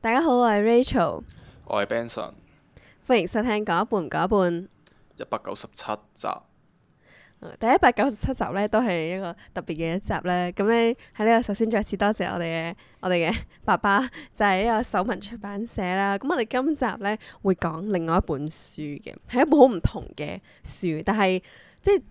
大家好，我係 Rachel，我係 Benson，歡迎收聽講一半唔講一半。197集。第197集咧都係一個特別嘅一集咧。咁咧喺呢度首先再次多謝我哋嘅爸爸，就係呢個手文出版社啦。咁我哋今集咧會講另外一本書嘅，係一本好唔同嘅書，但係即係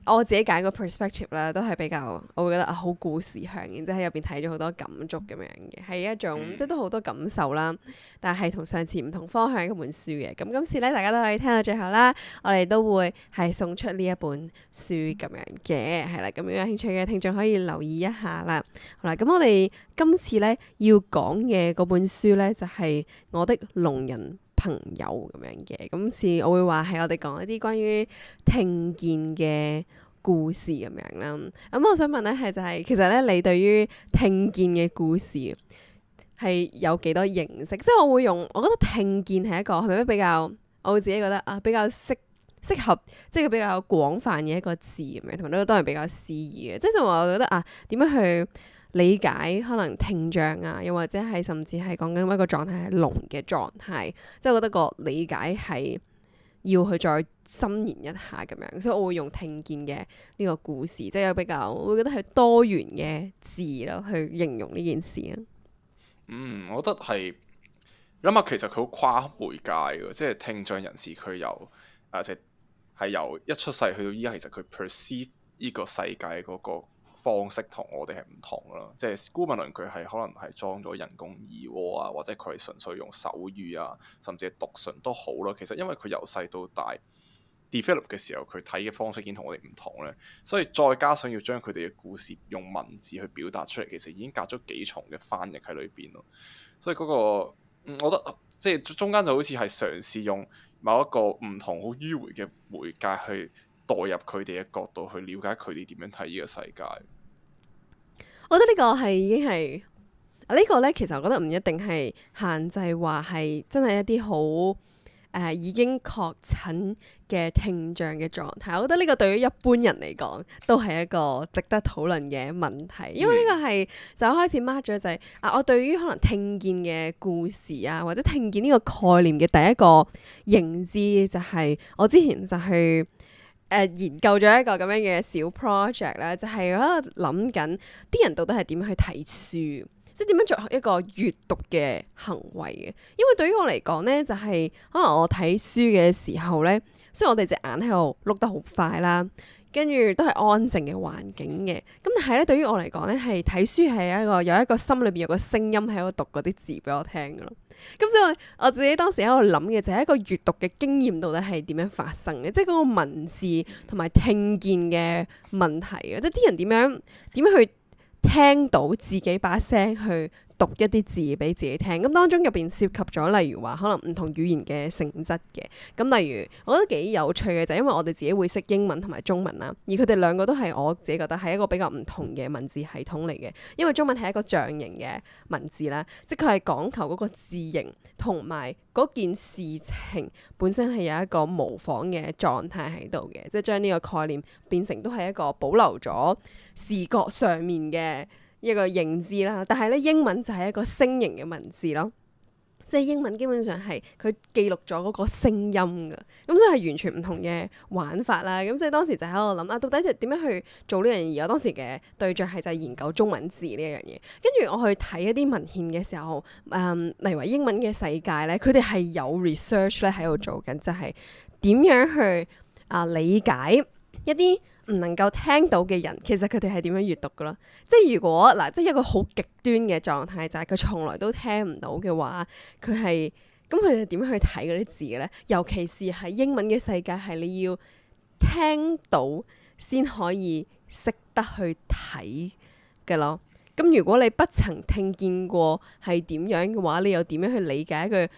我自己揀個 perspective 啦，都係比較我會覺得好故事向，然之後喺入邊睇咗好多感觸咁樣嘅，係一種即係都好多感受啦。但係同上次唔同方向嘅一本書嘅，咁今次咧大家都可以聽到最後啦，我哋都會係送出呢一本書咁樣嘅，係啦。咁如果有興趣嘅聽眾可以留意一下啦。好啦，咁我哋今次咧要講嘅嗰本書咧就係我的聾人朋友咁樣嘅。今次我會話係我哋講一啲關於聽見嘅故事咁樣啦。咁我想問咧係就係其實咧你對於聽見嘅故事係有幾多認識？即係我覺得聽見係一個係咪比較我自己覺得比較適合，即係比較廣泛嘅一個字咁樣，同埋都當然比較詩意嘅。即係就話我覺得點樣去理解可能聽障又或者係甚至係講緊一個狀態係聾嘅狀態，即係我覺得個理解係要去再深研一下咁樣，所以我會用聽見嘅呢個故事，即係有比較我會覺得係多元嘅字咯，去形容呢件事啊。我覺得係諗下，其實佢好跨媒介嘅，即係聽障人士佢由即係由一出世去到依家，其實佢 perceive 呢個世界嗰個方式同我哋係唔同啦。即係姑勿論佢係可能係裝咗人工耳蝸啊，或者佢係純粹用手語啊，甚至係讀唇都好啦。其實因為佢由細到大 develop 嘅時候，佢睇嘅方式已經同我哋唔同咧，所以再加上要將佢哋嘅故事用文字去表達出嚟，其實已經隔咗幾重嘅翻譯喺裏邊咯。所以嗰個我覺得即係中間就好似係嘗試用某一個唔同好迂迴嘅媒介去代入佢哋嘅角度，去了解佢哋點樣睇呢個世界。我覺得呢個係已經係呢個咧，其實我覺得唔一定係限制話係真係一啲好已經確診嘅聽障嘅狀態。我覺得呢個對於一般人嚟講都係一個值得討論嘅問題，因為呢個係就開始 mark 咗就係我對於可能聽見嘅故事或者聽見呢個概念嘅第一個認知就係我之前就去研究咗一個咁樣嘅小 project 咧，就係喺度諗緊啲人到底係點樣去睇書，即係點樣做一個閱讀嘅行為嘅。因為對於我嚟講咧，就係可能我睇書嘅時候咧，雖然我哋隻眼喺度碌得好快啦，跟住都係安靜嘅環境嘅，咁但係咧對於我嚟講咧，係睇書係有一個心裏邊有個聲音喺度讀嗰啲字俾我聽噶咯。咁所以我自己當時喺度諗嘅就係一個閱讀嘅經驗到底係點樣發生嘅，即係嗰個文字同埋聽見嘅問題嘅，即係啲人點樣去聽到自己把聲去讀一啲字俾自己聽。咁當中入邊涉及咗例如話可能唔同語言嘅性質嘅。咁例如我覺得幾有趣嘅就係因為我哋自己會識英文同埋中文啦，而佢哋兩個都係我自己覺得係一個比較唔同嘅文字系統嚟嘅。因為中文係一個象形嘅文字啦，即係佢係講求嗰個字形同埋嗰件事情本身係有一個模仿嘅狀態喺度嘅，即係將呢個概念變成都係一個保留咗視覺上面嘅一個認知啦。但係咧英文就係一個聲形嘅文字咯，即係英文基本上係佢記錄咗嗰個聲音㗎，咁所以係完全唔同嘅玩法啦。咁所以當時就喺度諗到底就點樣去做呢樣嘢。我當時嘅對象係就係研究中文字呢一樣嘢，跟住我去睇一啲文獻嘅時候，例如話英文嘅世界咧，佢哋係有 research 咧喺度做緊，就係點樣去理解一啲唔能夠聽到嘅人，其實佢哋係點樣閱讀噶咯？即係如果即係一個好極端嘅狀態，就係佢從來都聽唔到嘅話，佢哋點樣去睇嗰啲字嘅咧？尤其是喺英文嘅世界，係你要聽到先可以識得去睇嘅咯。咁如果你不曾聽見過係點樣嘅話，你又點樣去理解一句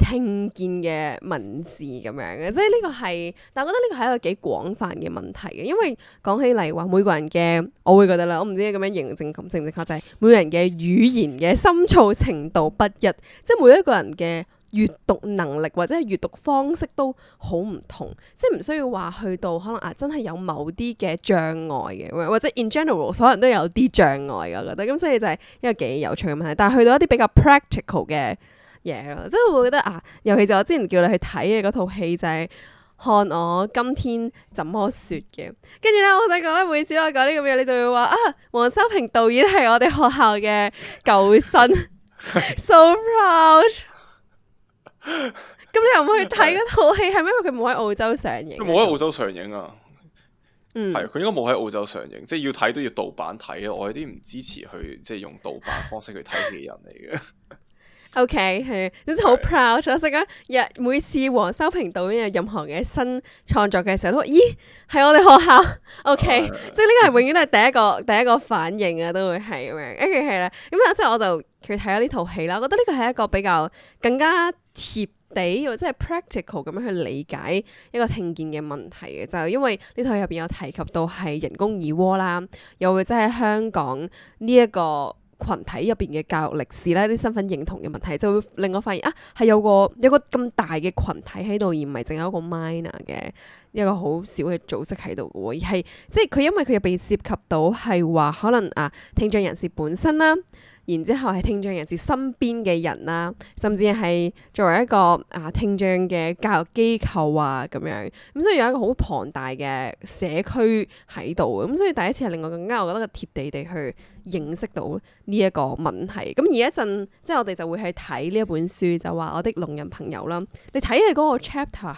聽見嘅文字咁樣嘅？即係呢個係，但我覺得呢個係一個幾廣泛嘅問題嘅，因為講起嚟話每個人嘅，我會覺得啦，我唔知咁樣形容正唔正確，就係每個人嘅語言嘅深造程度不一，即係每一個人嘅閱讀能力或者係閱讀方式都好唔同，即係唔需要話去到可能真係有某啲嘅障礙嘅，或者 in general 所有人都有啲障礙嘅，我覺得咁，所以就係一個幾有趣嘅問題。但係去到一啲比較 practical 嘅嘢咯，即係我會覺得尤其就我之前叫你去睇嘅嗰套戲就係看我今天怎麼說嘅，跟住咧我想講咧，每次我講呢個嘢，你就會話黃修平導演係我哋學校嘅舊生，so proud。咁你又唔去睇嗰套戲，係咪因為佢冇喺澳洲上映？佢冇喺澳洲上映啊，係佢應該冇喺澳洲上映，即係要睇都要盜版睇咯。我有啲唔支持去即係用盜版方式去睇戲嘅人嚟嘅。OK 係，總之好 proud。我想講，每次黃修平導演有任何嘅新創作嘅時候，都咦係我哋學校 OK，即係呢個係永遠都係第一個反應啊，都會係咁樣。跟住係啦，咁之後我就佢睇咗呢套戲啦，我覺得呢個係一個比較更加貼地或者係 practical 咁樣去理解一個聽見嘅問題嘅，就係因為呢套戲入邊有提及到係人工耳蝸啦，又或者係香港呢一個群體入邊嘅教育歷史咧，啲身份認同嘅問題，就會令我發現係有個咁大嘅群體喺度，而唔係淨係一個 minor 嘅一個好小嘅組織喺度嘅喎，而係即係佢因為佢入邊涉及到係話可能聽障人士本身啦。然之後係聽障人士身邊嘅人啦，甚至係作為一個聽障嘅教育機構咁樣，咁所以有一個好龐大嘅社區喺度，咁所以第一次係令我更加我覺得貼地地去認識到呢一個問題。咁而一陣即係我哋就會去睇呢一本書，就話我的聾人朋友啦。你睇嘅嗰個 chapter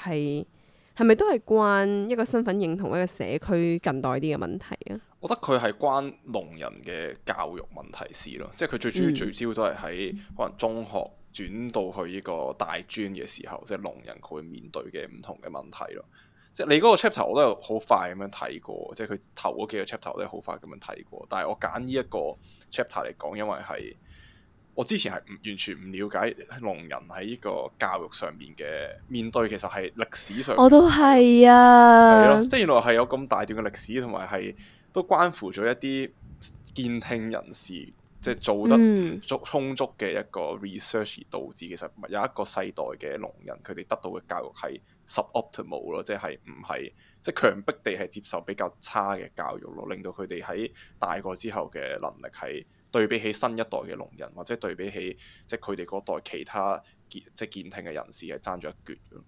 係咪都係關一個身份認同一個社區近代啲嘅問題啊？我覺得佢係關聾人嘅教育問題事咯，即係佢最主要聚焦都係喺可能中學轉到去呢個大專嘅時候，即係聾人佢會面對嘅唔同嘅問題咯。即係你嗰個 chapter 我都有好快咁樣睇過，即係佢頭嗰幾個 chapter 我都好快咁樣睇過。但係我揀呢一個 chapter 嚟講，因為係我之前係完全唔了解聾人喺呢個教育上面嘅面對，其實係歷史上我都係係咯，即係原來係有咁大段嘅歷史，同埋係都關乎咗一啲健聽人士即係做得充足嘅一個 research 而導致其實有一個世代嘅聾人佢哋得到嘅教育係 suboptimal 咯，即係唔係即係強迫地係接受比較差嘅教育咯，令到佢哋喺大個之後嘅能力係對比起新一代嘅聾人，或者對比起即係佢哋嗰代其他即係健聽嘅人士係爭咗一橛咯。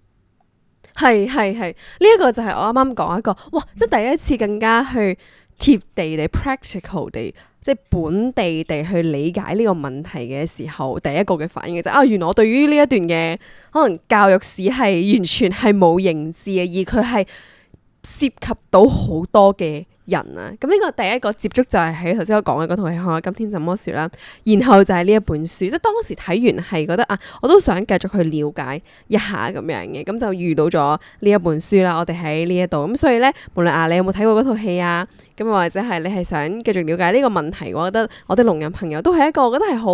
係呢一個就係我啱啱講一個哇，即係第一次更加去貼地地 practical 地即係本地地去理解呢個問題嘅時候，第一個嘅反應就係原來我對於呢一段嘅可能教育史係完全係冇認知嘅，而佢係涉及到好多嘅人啊。咁呢個第一個接觸就係喺頭先我講嘅嗰套戲《看我今天怎麼說》啦，然後就係呢一本書，即係當時睇完係覺得我都想繼續去了解一下咁樣嘅，咁就遇到咗呢一本書啦。我哋喺呢一度咁，所以咧無論你有冇睇過嗰套戲啊，咁或者係你係想繼續了解呢個問題，我覺得我的聾人朋友都係一個我覺得係好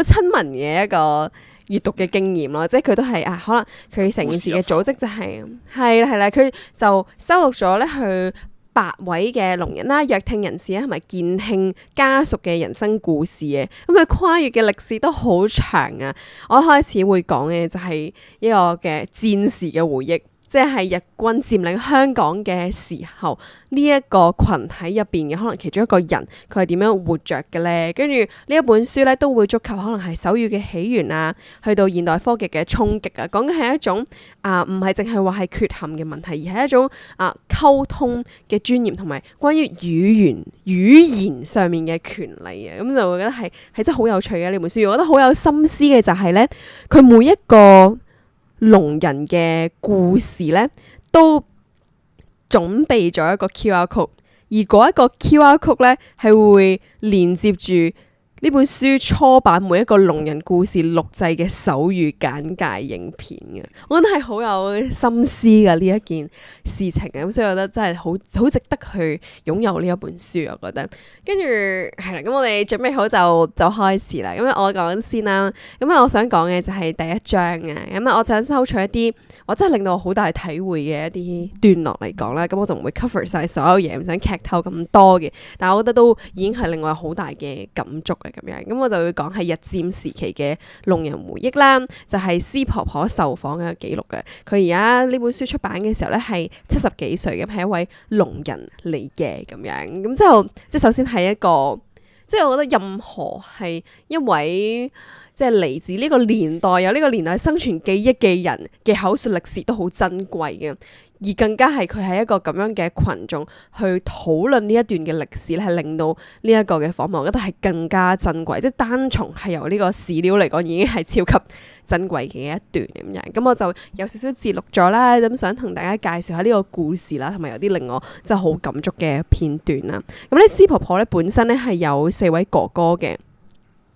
親民嘅一個閱讀嘅經驗咯，即係佢都係可能佢成件事嘅組織就係啦，佢就收錄咗咧去8位嘅聾人啦、弱聽人士啦同埋健聽家屬嘅人生故事嘅，咁佢跨越嘅歷史都好長啊！我一開始會講嘅就係一個嘅戰時嘅回憶。即係日軍佔領香港嘅時候，呢一個群體入邊嘅可能其中一個人，佢係點樣活着嘅咧？跟住呢一本書咧都會觸及可能係手語嘅起源啊，去到現代科技嘅衝擊啊，講嘅係一種唔係淨係話係缺陷嘅問題，而係一種溝通嘅尊嚴同埋關於語言上面嘅權利啊，咁就會覺得係真係好有趣嘅呢本書。我覺得好有心思嘅就係咧，佢每一個聾人嘅故事咧，都準備咗一個 QR code， 而嗰一個 QR code 咧係會連接住呢本書初版每一個聾人故事錄製嘅手語簡介影片嘅，我覺得係好有心思嘅呢一件事情嘅，咁所以我覺得真係好值得去擁有呢一本書，我覺得。跟住係啦，咁我哋準備好就開始啦。咁我講先啦，咁我想講嘅就係第一章啊，咁我就想抽取一啲我真係令到我好大體會嘅一啲段落嚟講啦，咁我就唔會 cover 晒所有嘢，唔想劇透咁多嘅，但係我覺得都已經係令我有好大嘅感觸嚟。咁樣。咁我就會講係日佔時期嘅聾人回憶啦，就係施婆婆受訪嘅記錄嘅。佢而家呢本書出版嘅時候咧係70幾歲嘅，係一位聾人嚟嘅咁樣。咁之後即係首先係一個，即係我覺得任何係一位即係嚟自呢個年代有呢個年代生存記憶嘅人嘅口述歷史都好珍貴嘅。而更加係佢係一個咁樣嘅群眾去討論呢一段嘅歷史咧，係令到呢一個嘅訪問，我覺得係更加珍貴。即係單從係由呢個史料嚟講，已經係超級珍貴嘅一段咁樣。咁我就有少少節錄咗啦，咁想同大家介紹下呢個故事啦，同埋有啲令我真係好感觸嘅片段啦。咁咧，施婆婆咧本身咧係有4位哥哥嘅，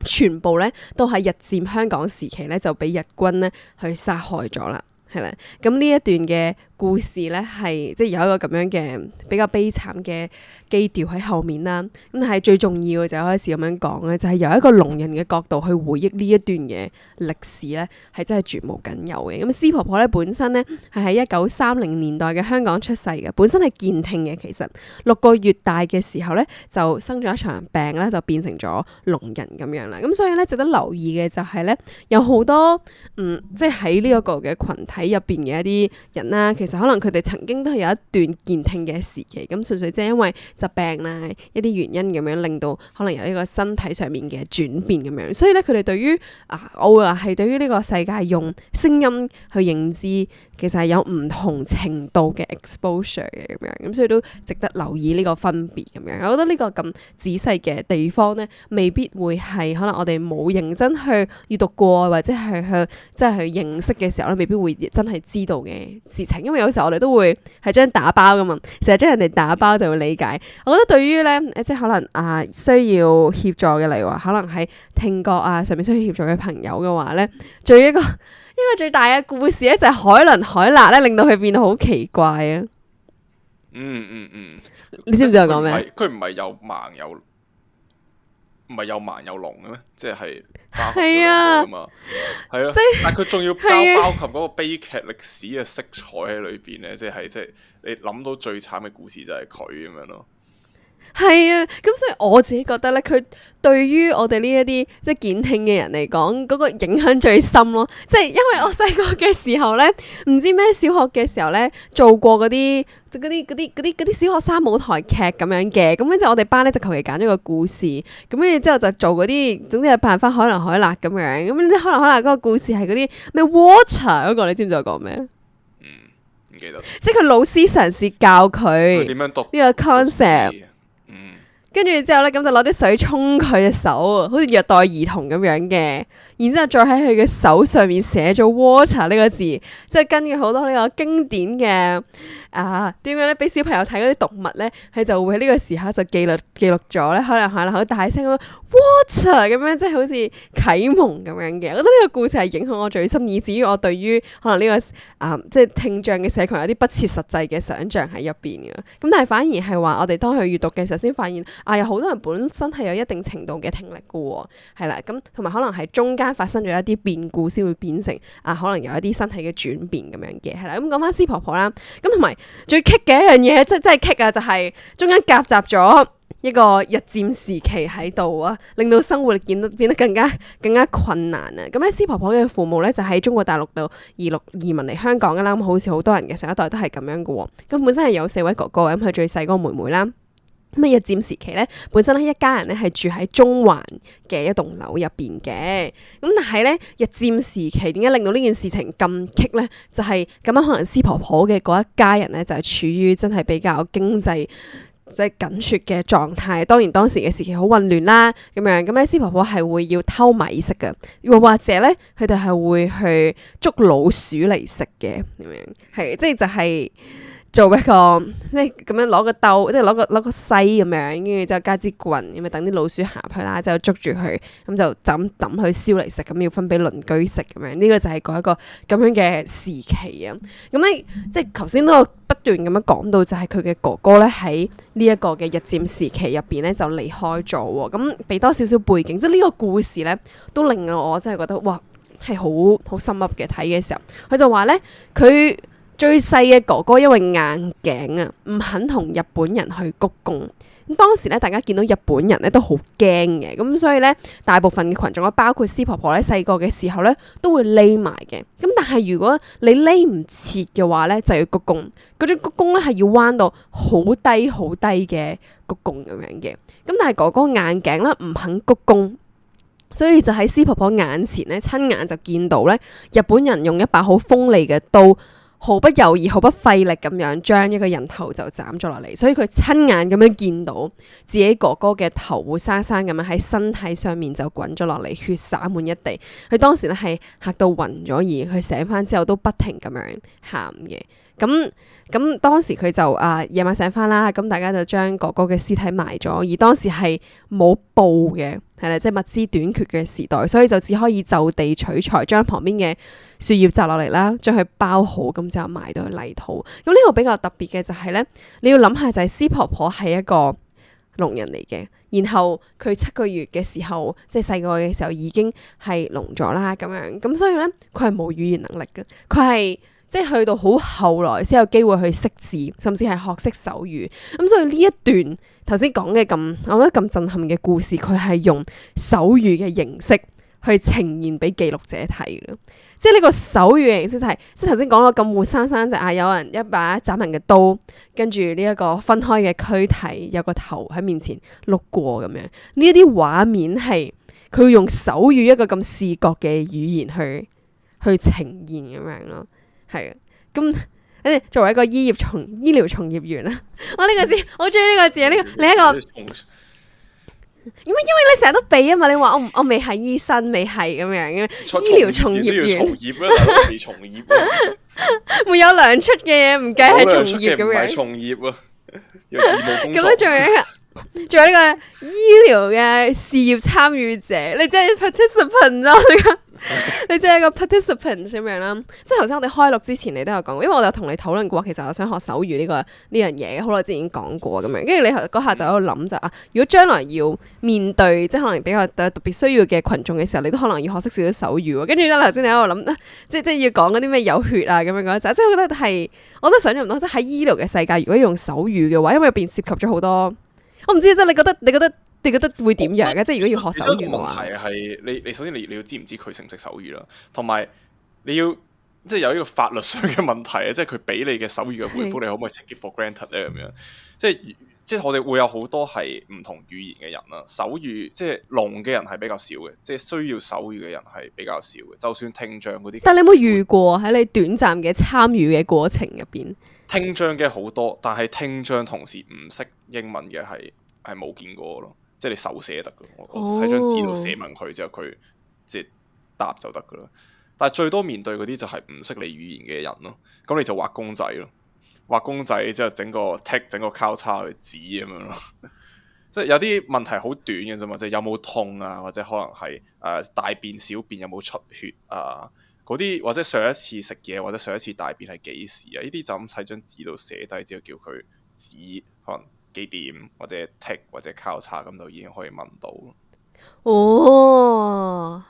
全部咧都喺日佔香港時期咧就俾日軍咧去殺害咗啦。係啦，咁呢一段嘅故事咧，係即係有一個咁樣嘅比較悲慘嘅基調喺後面啦。咁但係最重要嘅就開始咁樣講咧，就係由一個聾人嘅角度去回憶呢一段嘅歷史咧，係真係絕無僅有嘅。咁施婆婆咧本身咧係喺1930年代嘅香港出世嘅，本身係健聽嘅，其實6個月大嘅時候咧就生咗一場病啦，就變成咗聾人咁樣啦。咁所以咧值得留意嘅就係咧，有好多即係喺呢一個嘅群體入邊嘅一啲人啦，其實可能佢哋曾經都係有一段健聽嘅時期，咁純粹即係因為疾病啦一啲原因咁樣，令到可能有呢個身體上面嘅轉變咁樣，所以咧佢哋對於我會話係對於呢個世界用聲音去認知，其實係有唔同程度嘅 exposure 嘅咁樣，咁所以都值得留意呢個分別咁樣。我覺得呢個咁仔細嘅地方咧，未必會係可能我哋冇認真去閱讀過，或者係去即係去認識嘅時候咧，未必會真係知道嘅事情。因為有時候我哋都會係將打包噶嘛，成日將人哋打包就會理解。我覺得對於咧即係可能需要協助嘅，例如話可能喺聽覺上面需要協助嘅朋友嘅話咧，仲有一個最大嘅故事咧就係海倫海勒咧，令到佢變得好奇怪啊！你知唔知我講咩？佢唔係又盲又聾嘅咩？即係係啊，係咯，但係佢仲要包含嗰個悲劇歷史嘅色彩喺裏邊咧，即係你諗到最慘嘅故事就係佢咁樣咯。係啊，咁所以我自己覺得咧，佢對於我哋呢一啲即係健聽嘅人嚟講，嗰個影響最深咯。即係因為我細個嘅時候咧，唔知咩小學嘅時候咧，做過嗰啲小學生舞台劇咁樣嘅。咁跟住我哋班咧就求其揀咗個故事，咁跟住之後就做嗰啲，總之係扮翻海倫海勒咁樣。咁即係海倫海勒嗰個故事係嗰啲咩 water 嗰個，你知唔知我講咩？唔記得。即係佢老師嘗試教佢點樣讀呢個 concept。跟住之後咧，咁就攞啲水沖佢隻手，好似虐待兒童咁樣嘅。然之後再喺佢嘅手上面寫咗 water 呢個字，即係根據好多呢個經典嘅點樣咧，俾小朋友睇嗰啲讀物咧，佢就會喺呢個時刻就記錄咗咧，可能好大聲咁 water 咁樣，即係好似啟蒙咁樣嘅。我覺得呢個故事係影響我最深，以至於我對於可能呢個即係聽障嘅社群有啲不切實際嘅想像喺入邊嘅。咁但係反而係話我哋當去閱讀嘅時候，先發現有好多人本身係有一定程度嘅聽力嘅喎，係啦，咁同埋可能係中間發生咗一啲變故，先會變成可能有一啲身體嘅轉變咁樣嘅，係啦。咁講翻施婆婆啦，咁同埋最棘嘅一樣嘢，真係棘啊！就係中間夾雜咗一個日佔時期喺度啊，令到生活變得更加困難啊！咁咧，施婆婆嘅父母咧就喺中國大陸度移民嚟香港噶啦，咁好似好多人嘅上一代都係咁樣嘅喎。咁本身係有4位哥哥，咁佢最細嗰個妹妹啦。咁日佔時期咧，本身咧一家人咧係住喺中環嘅一棟樓入邊嘅。咁但係咧，日佔時期點解令到呢件事情咁棘咧？就係咁樣，可能施婆婆嘅嗰一家人咧就係處於真係比較經濟即係緊絀嘅狀態。當然當時嘅時期好混亂啦，咁樣咁咧，施婆婆係會要偷米食嘅，又或者咧佢哋係會去捉老鼠嚟食嘅，咁樣係即係就係。做一個即係咁樣攞個兜，即係攞個篩咁樣，跟住之後加支棍，咁咪等啲老鼠行入去啦，之後捉住佢，咁就抌去燒嚟食，咁要分俾鄰居食咁樣。呢個就係嗰一個咁樣嘅時期啊。咁咧即係頭先都有不斷咁樣講到，就係佢嘅哥哥咧喺呢一個嘅日佔時期入邊咧就離開咗喎。咁俾多少少背景，即係呢個故事咧都令我真係覺得哇係好深刻嘅。睇嘅時候，佢就話咧佢最細嘅哥哥因為硬頸唔肯同日本人去鞠躬，咁當時咧，大家見到日本人咧都好驚嘅，咁所以咧，大部分嘅群眾咧，包括師婆婆咧，細個嘅時候咧都會匿埋嘅。咁但係如果你匿唔切嘅話咧，就要鞠躬。嗰種鞠躬咧係要彎到好低好低嘅鞠躬咁樣嘅。咁但係哥哥眼鏡咧唔肯鞠躬。所以就喺師婆婆眼前咧，親眼就見到咧，日本人用一把好鋒利嘅刀，毫不猶豫、毫不費力咁樣將一個人頭就斬咗落嚟。所以佢親眼咁樣見到自己哥哥嘅頭活生生咁樣喺身體上面就滾咗落嚟，血灑滿一地。佢當時咧係嚇到暈咗，而佢醒翻之後都不停咁樣喊嘅。咁當時佢就夜晚醒翻啦，咁大家就將哥哥嘅屍體埋咗，而當時係冇布嘅，係啦，即係物資短缺嘅時代，所以就只可以就地取材，將旁邊嘅樹葉摘落嚟啦，將佢包好，咁就埋到去泥土。咁呢個比較特別嘅就係咧，你要諗下就係師婆婆係一個聾人嚟嘅，然後佢7個月嘅時候，即係細個嘅時候已經係聾咗啦，咁樣，咁所以咧佢係冇語言能力嘅，佢係。即係去到好後來先有機會去識字，甚至係學識手語。咁所以呢一段頭先講嘅咁，我覺得咁震撼嘅故事，佢係用手語嘅形式去呈現俾記錄者睇嘅。即係呢個手語嘅形式就係，即係頭先講到咁活生生就有人一把斬人嘅刀，跟住呢一個分開嘅軀體，有個頭喺面前碌過咁樣。呢一啲畫面係佢會用手語一個咁視覺嘅語言去呈現咁樣咯。係啊，咁作為一個醫療從業員啦，我呢個字好中意呢個字啊！呢個你一個，因為你成日都俾啊嘛，你話我未係醫生，未係咁樣嘅醫療從業員，從業沒有糧出嘅嘢唔計係從業咁樣，從業啊，有義務工作。咁咧仲有呢個醫療嘅事業參與者，你真係 participant 咯。你即係一個 participant 咁樣啦，即係頭先我哋開錄之前你都有講過，因為我有同你討論過，其實我想學手語呢樣嘢，好耐之前已經講過咁樣，跟住你嗰下就喺度諗就如果將來要面對即係可能比較特別需要嘅群眾嘅時候，你都可能要學識少少手語，跟住咧頭先你喺度諗，即係要講嗰啲咩有血啊咁樣嗰陣，即係我覺得係，我都想象唔到，即係喺醫療嘅世界，如果用手語嘅話，因為入邊涉及咗好多，我唔知即係你覺得會點樣嘅？即係如果要學手語嘅話，問題係你首先你要知唔知佢識唔識手語啦，同埋你要即係有呢個法律上嘅問題啊！即係佢俾你嘅手語嘅回覆，你可唔可以 take it for granted 咧？咁樣即係我哋會有好多係唔同語言嘅人啦。手語即係聾嘅人係比較少嘅，即係需要手語嘅人係比較少嘅。就算聽障嗰啲，但係你有冇遇過喺你短暫嘅參與嘅過程入邊？聽障嘅好多，但係聽障同時唔識英文嘅係冇見過咯。即係你手寫得噶，我喺張紙度寫問佢之後，佢即係答就得噶啦。但係最多面對嗰啲就係唔識你語言嘅人咯。咁你就畫公仔咯，畫公仔之後整個 tick 整個交叉去指咁樣咯。即係有啲問題好短嘅啫嘛，即係有冇痛啊，或者可能係大便小便有冇出血啊，嗰啲或者上一次食嘢或者上一次大便係幾時啊？呢啲就咁喺張紙度寫低之後叫佢指可能幾點或者 tick 或者交叉咁就已經可以問到。哦，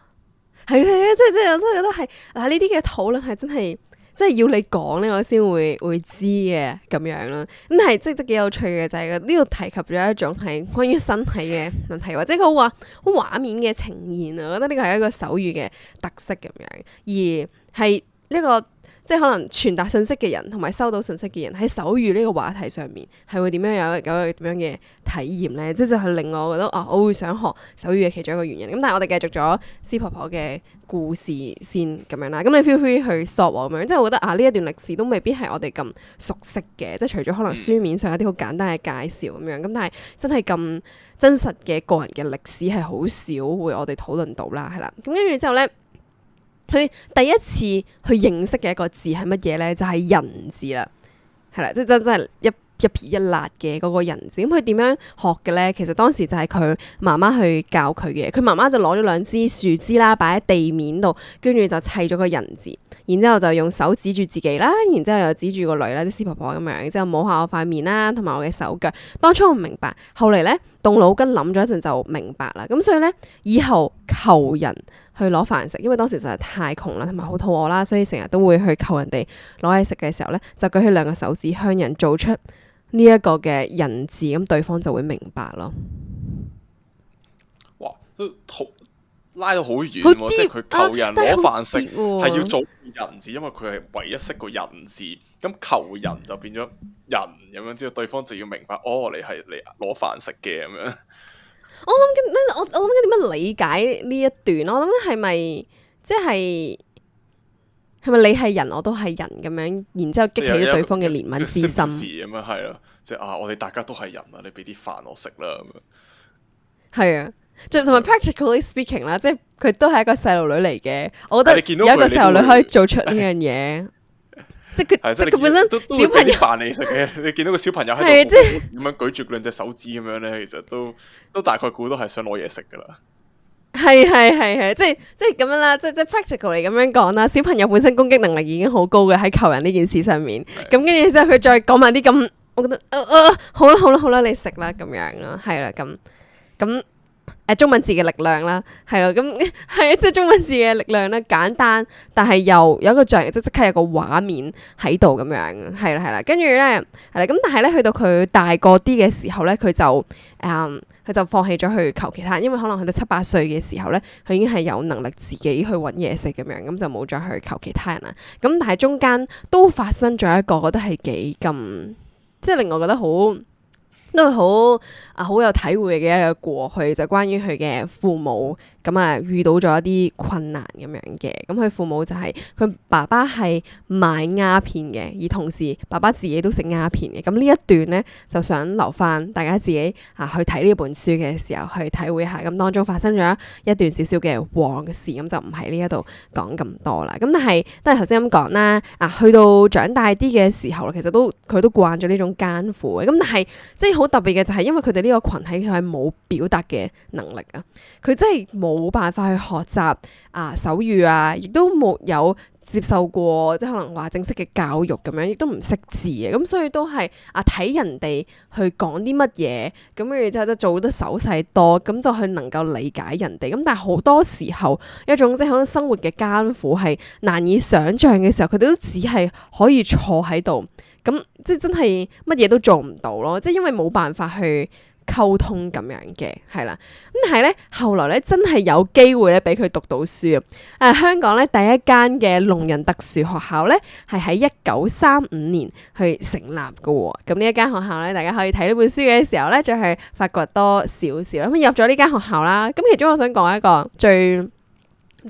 係啊，即係我真係覺得係嗱，呢啲嘅討論係真係，即係要你講咧，我先會知嘅咁樣啦。咁係即幾有趣嘅就係呢度提及咗一種係關於身體嘅問題，或者佢話好畫面嘅呈現啊。我覺得呢個係一個手語嘅特色咁樣，而係呢個。即係可能傳達信息嘅人同埋收到信息嘅人喺手語呢個話題上面係會點樣有一個點樣嘅體驗咧？即係就係令我覺得我會想學手語嘅其中一個原因。咁但係我哋繼續咗師婆婆嘅故事先咁樣啦。咁你 feel free 去 stop 我咁樣，即係我覺得呢一段歷史都未必係我哋咁熟悉嘅。即係除咗可能書面上一啲好簡單嘅介紹咁樣，咁但係真係咁真實嘅個人嘅歷史係好少會我哋討論到啦，係啦。咁跟住之後咧。佢第一次去認識嘅一個字係乜嘢咧？就係人字啦，係啦，即係真係一撇一捺嘅嗰個人字。咁佢點樣學嘅咧？其實當時就係佢媽媽去教佢嘅。佢媽媽就攞咗2支樹枝啦，擺喺地面度，跟住就砌咗個人字。然之後就用手指住自己啦，然之後又指住個女啦，啲師婆婆咁樣，之後摸下我塊面啦，同埋我嘅手腳。當初我唔明白，後嚟咧動腦筋諗咗一陣就明白啦。咁所以咧，以後求人去攞飯食，因為當時實在太窮啦，同埋好肚餓啦，所以成日都會去求人哋攞嘢食嘅時候咧，就舉起2個手指向人做出呢一個嘅人字，咁對方就會明白咯。哇，都好拉到好遠好喎！即係佢求人攞飯食但係好係要做人字，因為佢係唯一識個人字。咁求人就變咗人咁樣，之後對方就要明白，哦，你係嚟攞飯食嘅咁樣。我諗緊點樣理解呢一段？我諗緊係咪即係咪你係人，我都係人咁樣，然之後激起咗對方嘅憐憫之心。咁樣係咯，即係我哋大家都係人啊，你俾啲飯我食啦咁樣。係啊。同埋 practically speaking 啦，即係佢都係一個細路女嚟嘅，我覺得有一個細路女可以做出呢樣嘢，即係佢本身小朋友飯你食嘅，你見到個小朋友喺度咁樣舉住兩隻手指咁樣咧，其實都大概估到係想攞嘢食噶啦。係，即係咁樣啦，即係 practically 咁樣講啦。小朋友本身攻擊能力已經好高嘅喺求人呢件事上面，咁跟住之後佢再講埋啲咁，我覺得好啦，你食啦咁樣咯，係啦咁。中文字嘅力量啦，係咯，咁係啊，即係中文字嘅力量咧，簡單，但係又有一個象形，即刻有個畫面喺度咁樣，係啦，跟住咧係啦，咁但係咧去到佢大個啲嘅時候咧，佢就放棄咗去求其他，因為可能去到7、8歲嘅時候咧，佢已經係有能力自己去揾嘢食咁樣，咁就冇再去求其他人啦。咁但係中間都發生咗一個，覺得係幾咁，即係令我覺得都係好有體會嘅一個過去，就關於佢嘅父母咁啊遇到咗一啲困難咁樣嘅。咁佢父母就係佢爸爸係賣鴉片嘅，而同時爸爸自己都食鴉片嘅。咁呢一段咧就想留翻大家自己去睇呢本書嘅時候去體會下。咁當中發生咗一段少少嘅往事，咁就唔喺呢一度講咁多啦。咁但係都係頭先咁講啦。去到長大啲嘅時候，其實佢都慣咗呢種艱苦嘅。咁但係即係好特別嘅就係因為佢哋呢個群體佢係冇表達嘅能力啊，佢真係冇辦法去學習手語啊，亦都冇有接受過即係可能話正式嘅教育咁樣，亦都唔識字嘅，咁所以都係睇人哋去講啲乜嘢，咁跟住之後即係做好多手勢多，咁就去能夠理解人哋。咁但係好多時候一種即係可能生活嘅艱苦係難以想像嘅時候，佢哋都只係可以坐喺度。咁即係真係乜嘢都做唔到咯，即係因為冇辦法去溝通咁樣嘅，係啦。咁但係咧，後來咧真係有機會咧俾佢讀到書啊！香港咧第一間嘅聾人特殊學校咧係喺1935年去成立嘅喎。咁呢一間學校咧，大家可以睇呢本書嘅時候咧，再去發掘多少少。咁入咗呢間學校啦，咁其中我想講一個最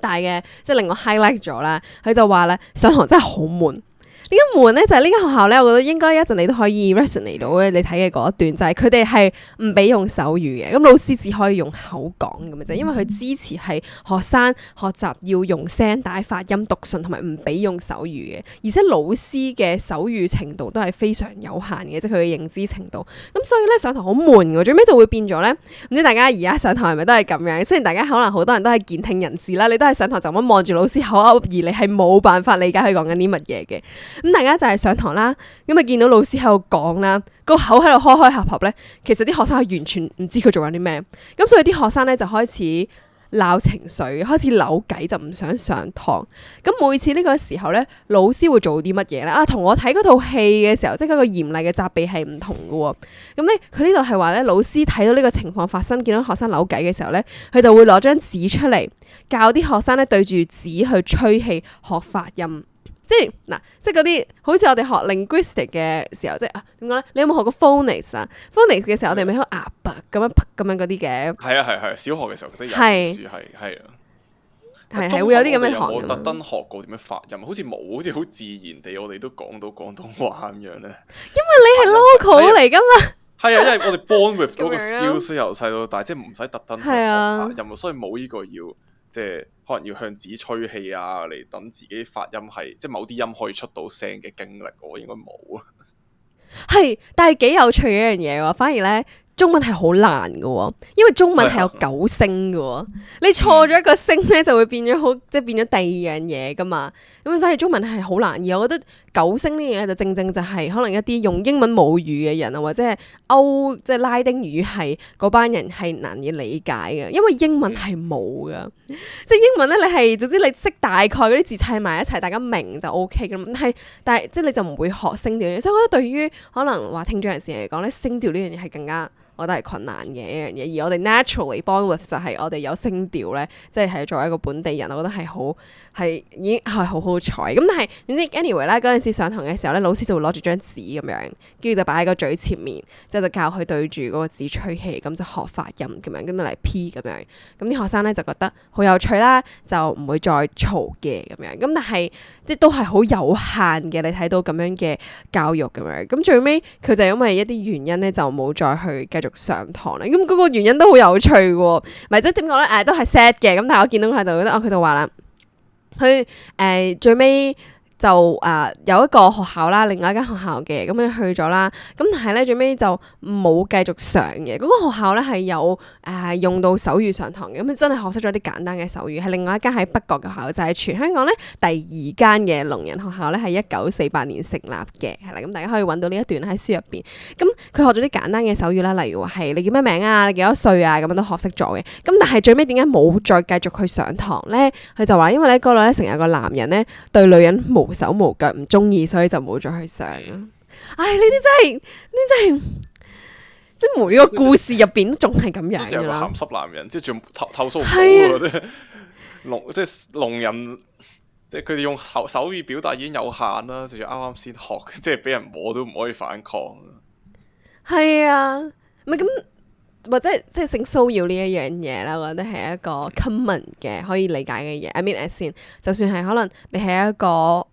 大嘅，即係令我 highlight 咗啦。佢就話咧，上堂真係好悶。點解悶咧？就係呢間學校咧，我覺得應該一陣你都可以 resonate 到嘅。你睇嘅嗰一段就係佢哋係唔俾用手語嘅，咁老師只可以用口講咁嘅啫。因為佢支持係學生學習要用聲帶發音、讀信，同埋唔俾用手語嘅。而且老師嘅手語程度都係非常有限嘅，即係佢嘅認知程度。咁所以咧上堂好悶嘅，最尾就會變咗咧。唔知大家而家上堂係咪都係咁樣？雖然大家可能好多人都係健聽人士啦，你都係上堂就咁望住老師口噏，而你係冇辦法理解佢講緊啲乜嘢嘅。咁大家就係上堂啦，咁啊見到老師喺度講啦，個口喺度開開合合咧，其實啲學生係完全唔知佢做緊啲咩，咁所以啲學生咧就開始鬧情緒，開始扭計，就唔想上堂。咁每次呢個時候咧，老師會做啲乜嘢咧？同我睇嗰套戲嘅時候，即係嗰個嚴厲嘅責備係唔同嘅喎。咁咧，佢呢度係話咧，老師睇到呢個情況發生，見到學生扭計嘅時候咧，佢就會攞張紙出嚟，教啲學生咧對住紙去吹氣學發音。即係嗱，即係嗰啲好似我哋學 linguistic 嘅時候，即係點講咧？你有冇學過 phonics 啊？phonics 嘅時候，我哋咪喺度咁樣嗰啲嘅。係，小學嘅時候覺得有書係係會有啲咁嘅堂。我特登學過點樣發音，好似冇，好似好自然地，我哋都講到廣東話咁樣咧。因為你係 local 嚟噶嘛。係啊，因為我哋 born with 嗰個 skills 由細到大，即係唔使特登學發音，所以冇呢個要即係。可能要向紙吹氣嚟等自己發音係，即係某啲音可以出到聲嘅經歷，我應該冇啊。係，但係幾有趣嘅一樣嘢喎。反而咧，中文係好難嘅喎，因為中文係有九聲嘅喎，你錯咗一個聲咧就會變咗即係變咗第二樣嘢噶嘛。咁反而中文係好難，而我覺得九聲呢樣嘢就正正就係可能一啲用英文母語嘅人啊，或者係即係拉丁語系嗰班人係難以理解嘅，因為英文係冇㗎，即係英文咧你係總之你識大概嗰啲字砌埋一齊，大家明就 O K 㗎。但係即係你就唔會學聲調，所以我覺得對於可能話聽障人士嚟講咧，聲調呢樣嘢係更加。我覺得係困難嘅一樣嘢，而我哋 naturally born with 就係我哋有聲調咧，即係作為一個本地人，我覺得係已經係好好彩。咁但係總之 anyway 啦，嗰陣時上堂嘅時候咧，老師就會攞住張紙咁樣，跟住就擺喺個嘴前面，之後就教佢對住嗰個紙吹氣，咁就學發音咁樣，咁就嚟 P 咁樣。咁啲學生咧就覺得好有趣啦，就唔會再嘈嘅咁樣。咁但係即係都係好有限嘅，你睇到咁樣嘅教育咁樣。咁最尾佢就因為一啲原因咧，就冇再去繼續上堂咧，咁嗰個原因都好有趣嘅喎，咪即係點講咧？都係 sad 嘅，咁但係我見到佢就覺得，佢就話啦，佢最尾就有一個學校啦，另外一間學校嘅，咁樣去咗啦，咁但係咧最尾就冇繼續上嘅。嗰個學校咧係有用到手語上堂嘅，咁真係學識咗啲簡單嘅手語，係另外一間喺北角嘅學校，就係全香港咧第二間嘅聾人學校咧，係1948年成立嘅，係啦，咁大家可以揾到呢一段喺書入邊。咁佢學咗啲簡單嘅手語啦，例如話係你叫咩名啊，你幾多歲啊，咁樣都學識咗嘅。咁但係最尾點解冇再繼續去上堂咧？佢就話因為咧嗰度咧成日有個男人咧對女人無手無腳唔中意，所以就冇再去上啦。唉，呢啲真係即係每個故事入邊都仲係咁樣噶啦。鹹濕男人，即係仲投訴唔到喎，即係聾人，即係佢哋用手語表達已經有限啦，就要啱啱先學，即係俾人摸都唔可以反抗。係啊，唔係咁。或者即係性騷擾呢一樣嘢啦，我覺得係一個 common 嘅可以理解嘅嘢。I mean as in，就算係可能你係一個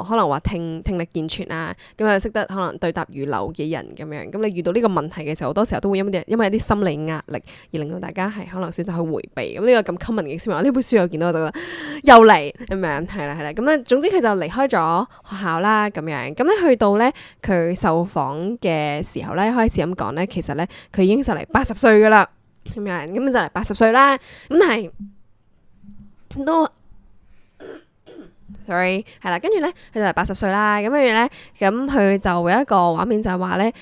可能話聽力健全啊，咁又識得可能對答如流嘅人咁樣，咁你遇到呢個問題嘅時候，好多時候都會因為一啲心理壓力而令到大家係可能選擇去迴避。咁呢個咁 common 嘅說話，呢本書我見到我就覺得又嚟咁樣，係啦。咁咧總之佢就離開咗學校啦，咁樣。咁咧去到咧佢受訪嘅時候咧，開始咁講咧，其實咧佢已經就嚟80歲噶啦，咁樣，咁就嚟80歲啦，咁但係都 sorry 係啦，跟住咧佢就嚟80歲啦，咁跟住咧，咁佢就有一個畫面就係話咧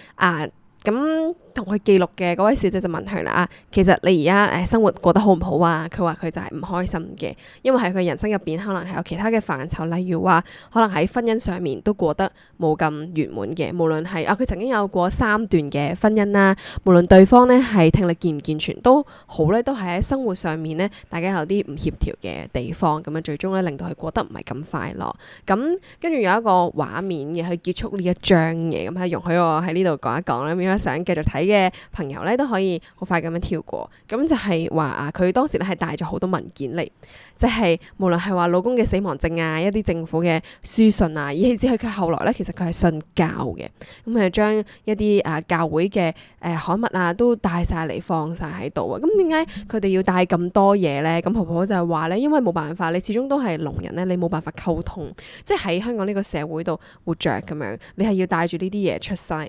咁同佢記錄嘅嗰位小姐就問佢啦，其實你而家生活過得好唔好啊？佢話佢就係唔開心嘅，因為喺佢人生入邊可能係有其他嘅範疇，例如話可能喺婚姻上面都過得冇咁圓滿嘅。無論係佢曾經有過3段嘅婚姻啦，無論對方咧係聽力健唔健全都好咧，都係喺生活上面咧大家有啲唔協調嘅地方，咁樣最終咧令到佢過得唔係咁快樂。咁跟住有一個畫面嘅去結束呢一章嘅，咁係容許我喺呢度講一講啦。如果想繼續睇嘅朋友咧都可以好快咁樣跳過，咁就係話佢當時咧係帶咗好多文件嚟，即係無論係話老公嘅死亡證啊，一啲政府嘅書信啊，以至佢後來咧其實佢係信教嘅，咁佢就將一啲教會嘅刊物啊都帶晒嚟放晒喺度啊。咁點解佢哋要帶咁多嘢咧？咁婆婆就係話咧，因為冇辦法，你始終都係聾人咧，你冇辦法溝通，即係喺香港呢個社會度活着咁樣，你係要帶住呢啲嘢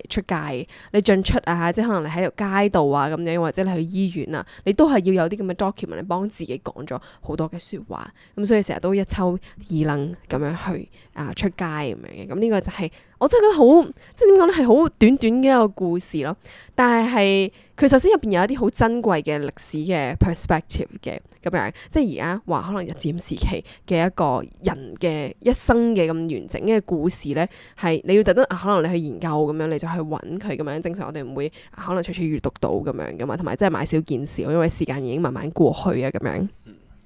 出街，你進出啊，即係可能你喺條街度啊咁樣，或者你去醫院啊，你都係要有啲咁嘅 document 嚟幫自己講咗好多嘅説話，咁所以成日都一抽二楞咁樣去出街咁樣嘅。咁呢個就係我真係覺得好，即係點講咧，係好短短嘅一個故事咯。但係佢首先入邊有一啲好珍貴嘅歷史嘅 perspective 嘅咁樣，即係而家話可能日佔時期嘅一個人嘅一生嘅咁完整嘅故事咧，係你要特登可能你去研究咁樣，你就去揾佢咁樣。正常我哋唔會可能隨處閲讀到咁樣噶嘛，同埋真係買少見少，因為時間已經慢慢過去啊咁樣。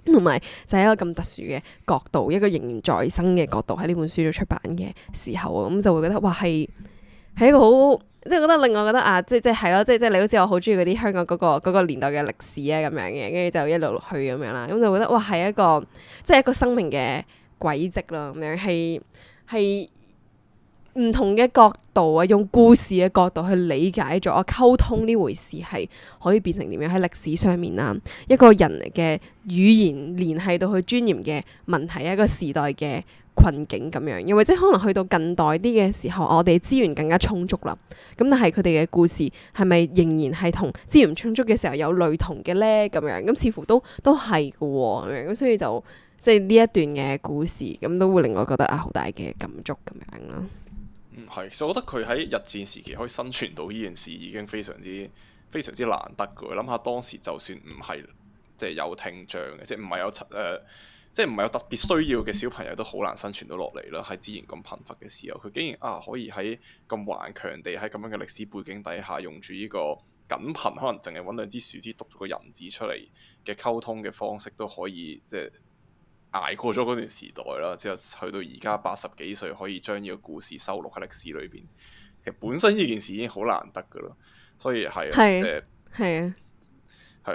同埋就係一個咁特殊嘅角度，一個仍然在生嘅角度喺呢本書度出版嘅時候，咁就會覺得哇係一個好，即係覺得令我覺得即係咯，即係你好似我好中意嗰啲香港嗰個年代嘅歷史啊咁樣嘅，跟住就一路去咁樣啦，咁就覺得哇係一個即係一個生命嘅軌跡咯，咁樣係唔同嘅角度啊，用故事嘅角度去理解咗溝通呢回事係可以變成點樣喺歷史上面啦，一個人嘅語言聯繫到佢尊嚴嘅問題，一個時代嘅困境咁樣，又或者可能去到近代啲嘅時候，我哋資源更加充足啦，咁但係佢哋嘅故事係咪仍然係同資源充足嘅時候有類同嘅咧？咁樣咁似乎都係嘅喎，咁所以就即係呢一段嘅故事，咁都會令我覺得好大嘅感觸咁樣咯。係，其實我覺得佢喺日戰時期可以生存到呢件事已經非常之難得嘅。諗下當時就算唔係即係有聽障嘅，即係唔係有即係唔係有特別需要嘅小朋友都好難生存到落嚟啦。喺資源咁貧乏嘅時候，佢竟然可以喺咁頑強地喺咁樣嘅歷史背景底下，用住呢個僅憑可能淨係揾兩支樹枝讀咗個人字出嚟嘅溝通嘅方式，都可以即係捱過咗嗰段時代啦，之後去到而家80幾歲，可以將呢個故事收錄喺歷史裏邊。其實本身呢件事已經好難得噶啦，所以係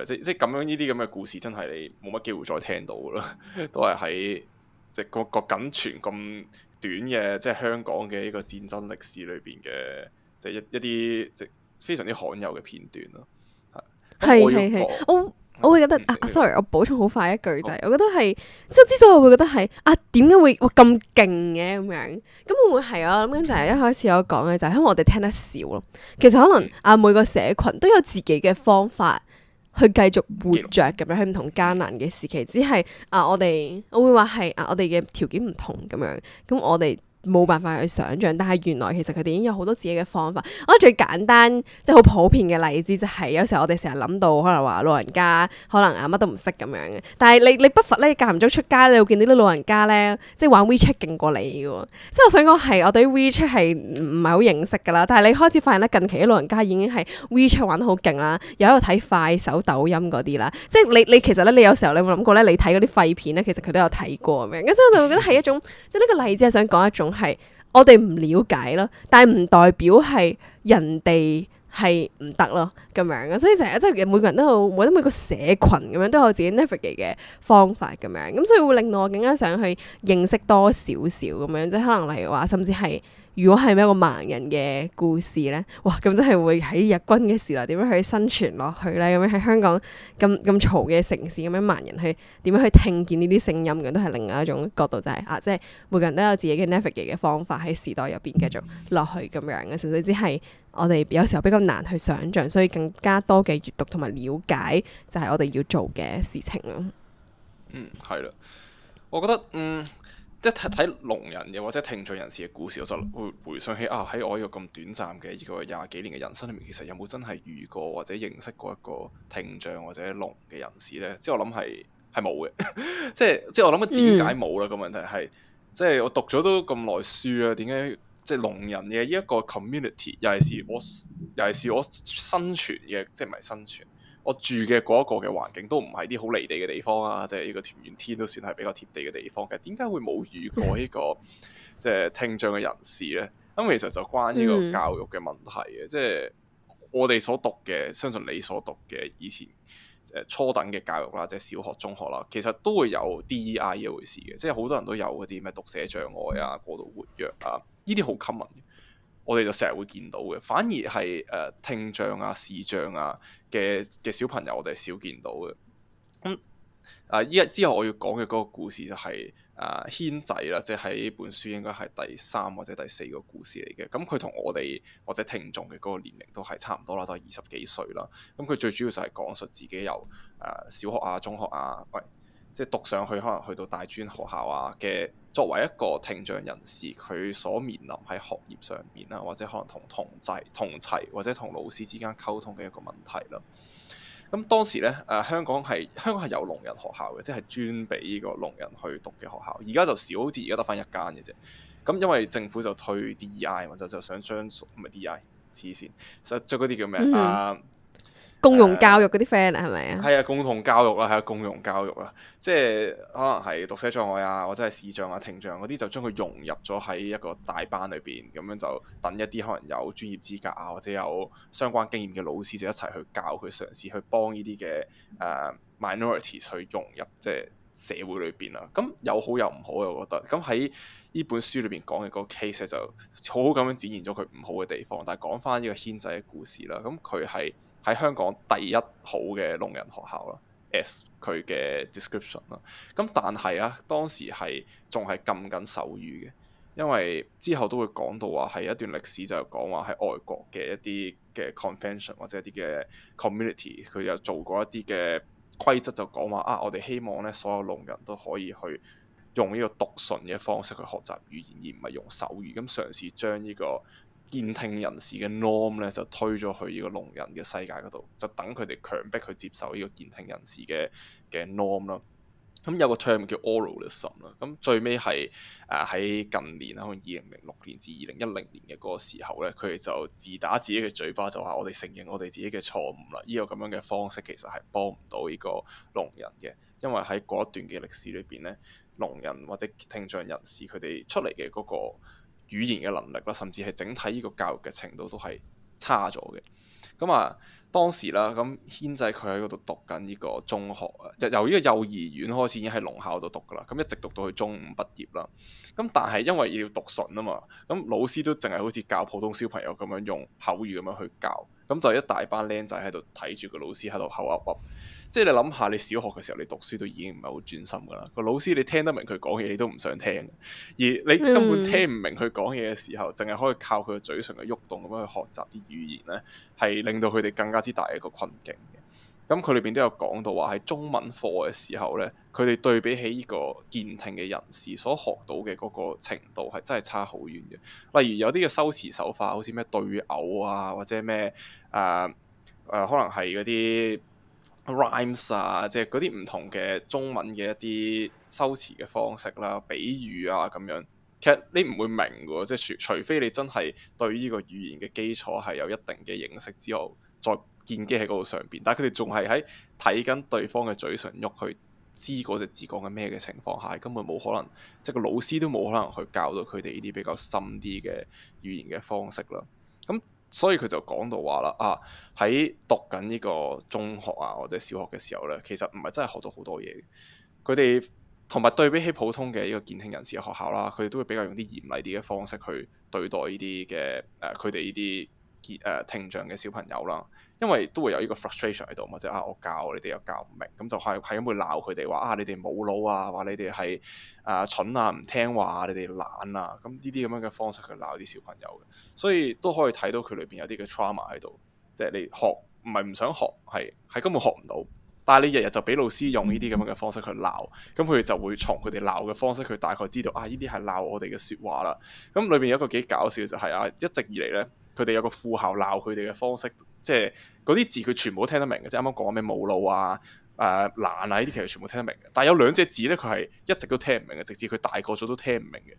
即係咁樣呢啲咁嘅故事，真係你冇乜機會再聽到噶啦，都係喺即係個僅存咁短嘅即係香港嘅呢個戰爭歷史裏邊嘅，即係一啲即係非常之罕有嘅片段咯。我會覺得sorry，我補充好快一句就係，我覺得係即係之所以我會覺得係點解會咁勁嘅咁樣，咁會唔會係我諗緊就係一開始我講嘅就係因為我哋聽得少咯。其實可能每個社群都有自己嘅方法去繼續活着咁樣喺唔同艱難嘅時期，只係我會話係我哋嘅條件唔同咁樣，咁我哋冇辦法去想像，但係原來其實佢哋已經有好多自己嘅方法。我覺得最簡單即係好普遍嘅例子就係有時候我哋成日諗到可能話老人家可能乜都唔識咁樣嘅，但係你不乏咧間唔中出街你會見到啲老人家咧即係玩 WeChat 勁過你嘅喎。即係我想講係我對 WeChat 係唔係好認識㗎啦，但係你開始發現咧近期啲老人家已經係 WeChat 玩得好勁啦，又喺度睇快手、抖音嗰啲啦。即係你其實咧你有時候你有冇諗過咧？你睇嗰啲廢片咧，其實佢都有睇過咁樣，咁所以我就會覺得係一種即係呢個例子係想講一種。係我哋唔了解咯，但係唔代表係人哋係唔得咯咁樣嘅，所以就係即係每個人都有，每個社群咁樣都有自己 navigate 嘅方法咁樣，咁所以會令到我更加想去認識多少少咁樣，即係可能例如話，甚至係如果係一個盲人嘅故事咧，哇咁真係會喺日軍嘅時代點樣去生存落去咧？咁樣喺香港咁嘈嘅城市咁樣盲人去點樣去聽見呢啲聲音嘅，都係另外一種角度，就係即係每個人都有自己嘅 navigate 嘅方法喺時代入邊繼續落去咁樣嘅，純粹只係我哋有時候比較難去想像，所以更加多嘅閱讀同埋了解就係我哋要做嘅事情咯。係啦，我覺得一睇聾人嘅或者聽障人士嘅故事，我就會回想起喺我呢個咁短暫嘅呢個20幾年嘅人生裏面，其實有冇真係遇過或者認識過一個聽障或者聾嘅人士呢？即係我諗係冇嘅，即係我諗緊點解冇啦？個問題係即係我讀咗都咁耐書啦，點解即係聾人嘅呢一個 community，尤其是我生存嘅，即係唔係生存。我住嘅嗰一個嘅環境都唔係啲好離地嘅地方啊，即係呢個田園天都算係比較貼地嘅地方嘅。點解會冇遇過呢個即係聽障嘅人士呢？咁其實就關呢個教育嘅問題嘅，即係我哋所讀嘅，相信你所讀嘅以前初等嘅教育啦，即係小學、中學啦，其實都會有 DEI 一回事嘅，即係好多人都有嗰啲咩讀寫障礙啊、過度活躍啊，呢啲好 common 嘅。我哋就成日會見到嘅，反而係聽障啊、視障啊嘅小朋友，我哋少見到嘅。咁依家之後我要講嘅嗰個故事就係軒仔啦，即係喺本書應該係第3或者第4個故事嚟嘅。咁佢同我哋或者聽眾嘅嗰個年齡都係差唔多啦，都係20幾歲啦。咁佢最主要就係講述自己由小學啊、中學啊，即係讀上去，可能去到大專學校啊嘅，作為一個聽障人士，佢所面臨喺學業上面啦，或者可能同齊或者同老師之間溝通嘅一個問題啦。咁當時咧，香港係有聾人學校嘅，即係專俾呢個聾人去讀嘅學校。而家就少，好似而家得返一間嘅啫。咁因為政府就推 DEI，就想將唔係 DEI，黐線，實將嗰啲叫咩共融教育嗰啲 friend 係咪啊？係啊，共同教育啊，係啊，共融教育啊，即係可能係讀寫障礙啊，或者係視障啊、聽障嗰啲，就將佢融入咗喺一個大班裏邊，咁樣就等一啲可能有專業資格啊，或者有相關經驗嘅老師就一齊去教佢，嘗試去幫呢啲嘅minority 去融入，即係社會裏邊啦。咁有好有唔好，我覺得。咁喺呢本書裏邊講嘅嗰個 case 就好好咁樣展現咗佢唔好嘅地方。但係講翻呢個軒仔嘅故事啦，咁佢係喺香港第一好嘅聾人學校啦，as 佢嘅 description 啦。咁但係啊，當時係仲係禁緊手語嘅。因為之後都會講到話係一段歷史，就講話喺外國嘅一啲嘅 convention 或者一啲嘅 community，佢有做過一啲嘅規則，就講話啊，我哋希望咧所有聾人都可以去用呢個讀唇嘅方式去學習語言，而唔係用手語。咁嘗試將呢個健聽人士嘅 norm 咧就推咗去呢個聾人嘅世界嗰度，就等佢哋強迫去接受呢個健聽人士嘅 norm 啦。咁有個 term 叫 oralism 啦，咁最尾係喺近年可能2006年至2010年嘅嗰個時候咧，佢哋就自打自己嘅嘴巴，就話我哋承認我哋自己嘅錯誤啦。呢個咁樣嘅方式其實係幫唔到呢個聾人嘅，因為喺嗰一段嘅歷史裏邊咧，聾人或者聽障人士佢哋出嚟嘅嗰個語言嘅能力啦，甚至係整體呢個教育嘅程度都係差咗嘅。咁啊，當時啦，咁軒仔佢喺嗰度讀緊呢個中學啊，由呢個幼兒園開始已經喺聾校度讀噶啦，咁一直讀到去中五畢業啦。咁但係因為要讀唇啊嘛，咁老師都淨係好似教普通小朋友咁樣用口語咁樣去教，咁就一大班僆仔喺度睇住個老師喺度口噏噏。即係你諗下，你小學嘅時候你讀書都已經唔係好專心噶啦，個老師你聽得明佢講嘢，你都唔想聽，而你根本聽唔明佢講嘢嘅時候，淨係可以靠佢嘅嘴唇嘅喐動咁樣去學習啲語言咧，係令到佢哋更加之大嘅一個困境嘅。咁佢裏邊都有講到話喺中文課嘅時候咧，佢哋對比起呢個健聽嘅人士所學到嘅嗰個程度係真係差好遠嘅。例如有啲嘅修辭手法，好似咩對偶啊，或者咩可能係嗰啲rhymes 啊，即係嗰啲唔同嘅中文嘅一啲修辭嘅方式啦、比喻啊咁樣，其實你唔會明嘅，即係除非你真係對呢個語言嘅基礎係有一定嘅認識之後，再建基喺嗰度上邊。但係佢哋仲係喺睇緊對方嘅嘴唇喐去知嗰隻字講緊咩嘅情況下，根本冇可能，即係個老師都冇可能去教到佢哋呢啲比較深啲嘅語言嘅方式啦。咁所以佢就講到話啦，喺讀緊呢個中學啊或者小學嘅時候咧，其實唔係真係學到好多嘢。佢哋同埋對比起普通嘅呢個健聽人士嘅學校啦，佢哋都會比較用啲嚴厲啲嘅方式去對待呢啲嘅佢哋呢啲聽障嘅小朋友啦。因為都會有呢個 frustration 喺度嘛，即係我教你哋又教唔明，咁就係咁會鬧佢哋話你哋冇腦啊，話你哋係蠢啊，唔聽話啊，你哋懶啊，咁呢啲咁樣嘅方式去鬧啲小朋友嘅，所以都可以睇到佢裏邊有啲嘅 trauma 喺度，即係你學唔係唔想學，係根本學唔到，但係你日日就俾老師用呢啲咁樣嘅方式去鬧，咁佢哋就會從佢哋鬧嘅方式去大概知道呢啲係鬧我哋嘅説話啦。咁裏邊有一個幾搞笑就係一直以嚟咧，佢哋有個副校鬧佢哋嘅方式。即係嗰啲字佢全部都聽得明嘅，即係啱啱講咩冇腦啊、懶啊呢啲其實全部聽得明嘅。但係有兩隻字咧，佢係一直都聽唔明嘅，直至佢大個咗都聽唔明嘅。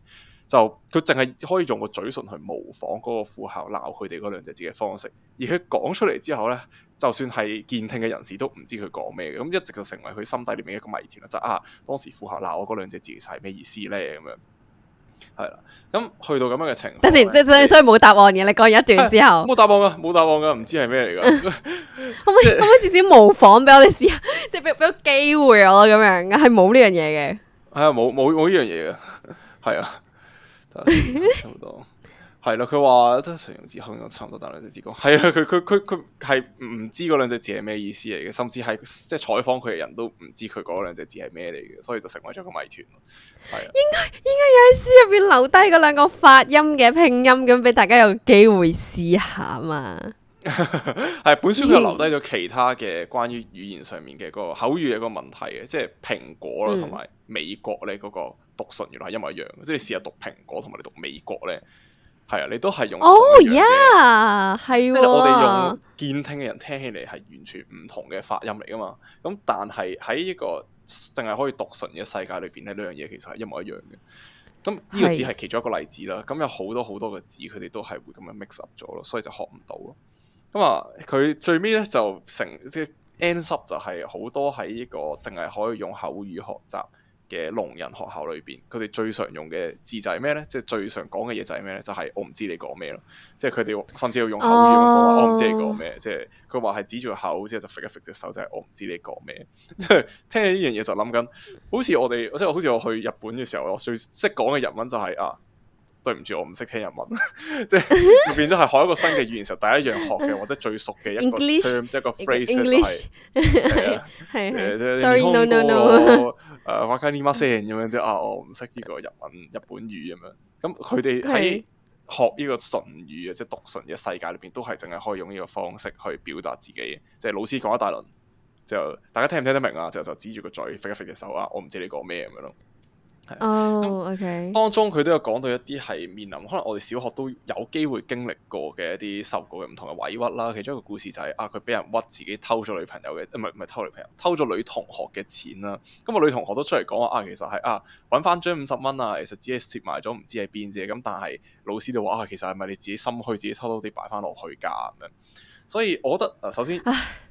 就佢淨係可以用個嘴唇去模仿嗰個副校鬧佢哋嗰兩隻字嘅方式，而佢講出嚟之後咧，就算係健聽嘅人士都唔知佢講咩嘅，咁一直就成為佢心底裏面一個謎團啦。就當時副校鬧我嗰兩隻字其實係咩意思咧？咁樣。係啦，咁去到咁樣嘅情況，等陣所以冇答案嘅。你講完一段之後，冇答案噶，冇答案噶，唔知係咩嚟噶。可唔可以至少模仿俾我哋試下，即係俾個機會我咁樣，係冇呢樣嘢嘅。係啊，冇呢樣嘢嘅，係啊，差唔多。係啦，佢話即係形容詞後面差唔多打兩隻字講，係啊，佢係唔知嗰兩隻字係咩意思嚟嘅，甚至係即係採訪佢嘅人都唔知佢嗰兩隻字係咩嚟嘅，所以就成為咗個謎團。係啊，應該有喺書入邊留低嗰兩個發音嘅拼音，咁俾大家有機會試下嘛。係本書佢又留低咗其他嘅關於語言上面嘅嗰個口語嘅一個問題嘅，即係蘋果啦同埋美國咧嗰個讀唇原來係一模一樣嘅，即係你試下讀蘋果同埋你讀美國咧。係啊，你都係用同一樣嘅，係即係我哋用健聽嘅人聽起嚟係完全唔同嘅發音嚟噶嘛。咁但係喺呢個淨係可以讀唇嘅世界裏邊咧，呢樣嘢其實係一模一樣嘅。咁呢個只係其中一個例子啦。咁有好多好多嘅字，佢哋都係會咁樣 mix up 咗咯，所以就學唔到咯。咁佢最尾咧就即係 ends up 就係好多喺呢個淨係可以用口語學習嘅聾人學校裏邊，佢哋最常用嘅字就係咩呢？即係最常講嘅嘢就係咩呢？就係、我唔知你講咩咯。即係佢哋甚至要用口語咁講話，我唔知你講咩。即係佢話係指住個口之後就揈一揈隻手，就係我唔知你講咩。即係聽起呢樣嘢就諗緊，好似我哋即係好似我去日本嘅時候，我最識講嘅日文就係、對唔住，我唔識聽日文，即係變咗係學一個新嘅語言時候，第一樣學嘅或者最熟嘅一個 terms 一個 phrase 就係係 sorry no no no，わかりません咁樣啫我唔識呢個日本語咁樣。咁佢哋喺學呢個唇語嘅，即係讀唇嘅世界裏邊，都係淨係可以用呢個方式去表達自己。即係老師講一大輪，就大家聽唔聽得明啊？就指住個嘴，揈一揈隻手我唔知你講咩咁樣咯。OK。當中佢都有講到一啲係面臨可能我哋小學都有機會經歷過嘅一啲受過嘅唔同嘅委屈啦。其中一個故事就係佢俾人屈自己偷咗女朋友嘅，唔係偷女朋友，偷咗女同學嘅錢啦。咁個女同學都出嚟講話其實係揾翻張50蚊其實只係蝕埋咗唔知喺邊啫。咁但係老師就話其實係咪你自己心虛，自己偷偷地擺翻落去㗎咁樣。所以我覺得首先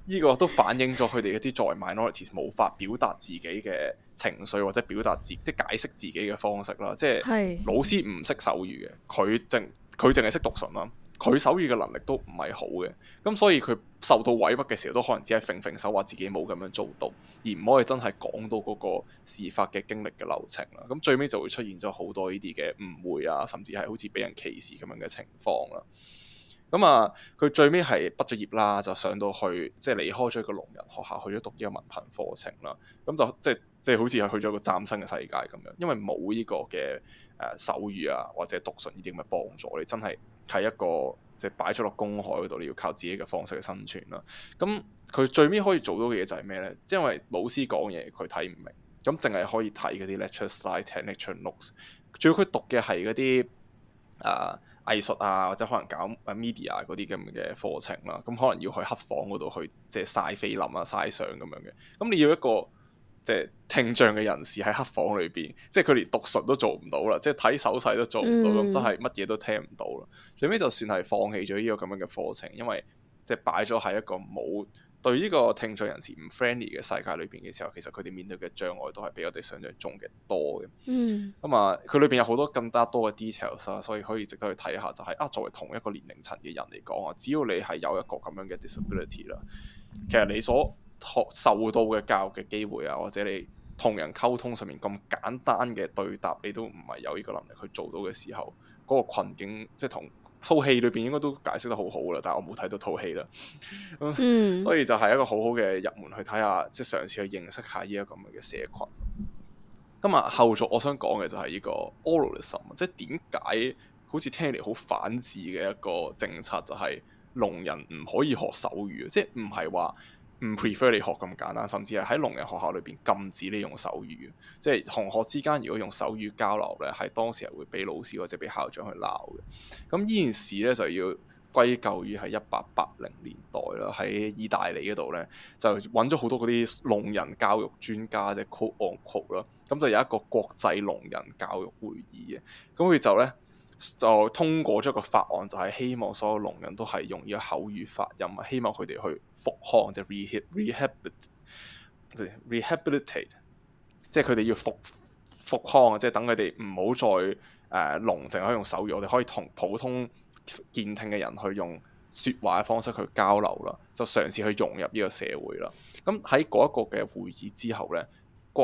呢個都反映咗佢哋一啲作為 minorities 無法表達自己嘅情緒或者表達即係解釋自己嘅方式啦。即係老師唔識手語嘅，佢淨係識讀唇啦，佢手語嘅能力都唔係好嘅。咁所以佢受到委屈嘅時候，都可能只係揈揈手話自己冇咁樣做到，而唔可以真係講到嗰個事發嘅經歷嘅流程啦。咁最尾就會出現咗好多呢啲嘅誤會甚至係好似俾人歧視咁樣嘅情況啦。咁佢最尾係畢咗業啦，就上到去即係離開咗一個聾人學校，去咗讀呢個文憑課程啦。咁就即係好似係去咗一個嶄新嘅世界咁樣，因為冇呢個嘅手語或者讀唇呢啲咁嘅幫助，你真係喺一個即係擺咗落公海嗰度，你要靠自己嘅方式去生存啦。咁佢最尾可以做到嘅嘢就係咩呢？因為老師講嘢佢睇唔明，咁淨係可以睇嗰啲 lecture slide 睇 lecture notes。仲要佢讀嘅係嗰啲藝術或者可能搞media 嗰啲咁嘅課程啦，咁可能要去黑房嗰度去即係曬菲林曬相咁樣嘅。咁你要一個即係聽障嘅人士喺黑房裏邊，即係佢連讀唇都做唔到啦，即係睇手勢都做唔到，咁真係乜嘢都聽唔到啦。最尾就算係放棄咗呢個咁樣嘅課程，因為即係擺咗喺一個冇對呢個聽障人士唔 friendly 嘅世界裏邊嘅時候，其實佢哋面對嘅障礙都係比我哋想象中嘅多嘅。佢裏邊有好多更加多嘅 details 啦，所以可以值得去睇下。就係作為同一個年齡層嘅人嚟講只要你係有一個咁樣嘅 disability 啦，其實你所受到嘅教育嘅機會或者你同人溝通上面咁簡單嘅對答，你都唔係有呢個能力去做到嘅時候，嗰個困境即係同套戲裏邊應該都解釋得好好啦，但係我冇睇到套戲啦。所以就係一個好好嘅入門去睇下，即係嘗試去認識下呢一個咁嘅社群。咁後續我想講嘅就係呢個 oralism， 即係點解好似聽嚟好反智嘅一個政策，就係聾人唔可以學手語，即係唔係話唔 prefer 你學咁簡單，甚至係喺聾人學校裏邊禁止你用手語，即係同學之間如果用手語交流咧，係當時係會俾老師或者俾校長去鬧嘅。咁呢件事咧就要歸咎於係1880年代啦，喺意大利嗰度咧就揾咗好多嗰啲聾人教育專家，即係 quote on quote 啦。咁就有一個國際聾人教育會議嘅，咁佢就咧就通過咗一個法案，就係希望所有聾人都係用呢個口語發音希望佢哋去復康，即係 rehabilitate， 即係佢哋要復康即係等佢哋唔好再聾，淨係可以用手語，我哋可以同普通健聽嘅人去用説話嘅方式去交流啦，就嘗試去融入呢個社會啦。咁喺嗰一個嘅會議之後咧，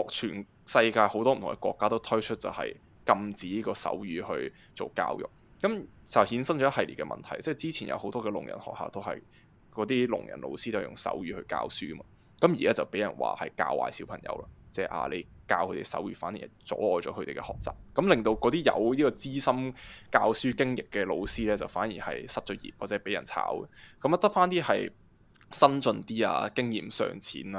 全世界好多唔同嘅國家都推出就係禁止呢個手語去做教育，咁就衍生咗一系列嘅問題。即係之前有好多嘅聾人學校都係嗰啲聾人老師都係用手語去教書啊嘛，咁而家就俾人話係教壞小朋友啦，即係你教佢哋手語反而阻礙咗佢哋嘅學習，咁令到嗰啲有呢個資深教書經驗嘅老師咧就反而係失咗業或者俾人炒嘅，咁得翻啲係新進啲經驗尚淺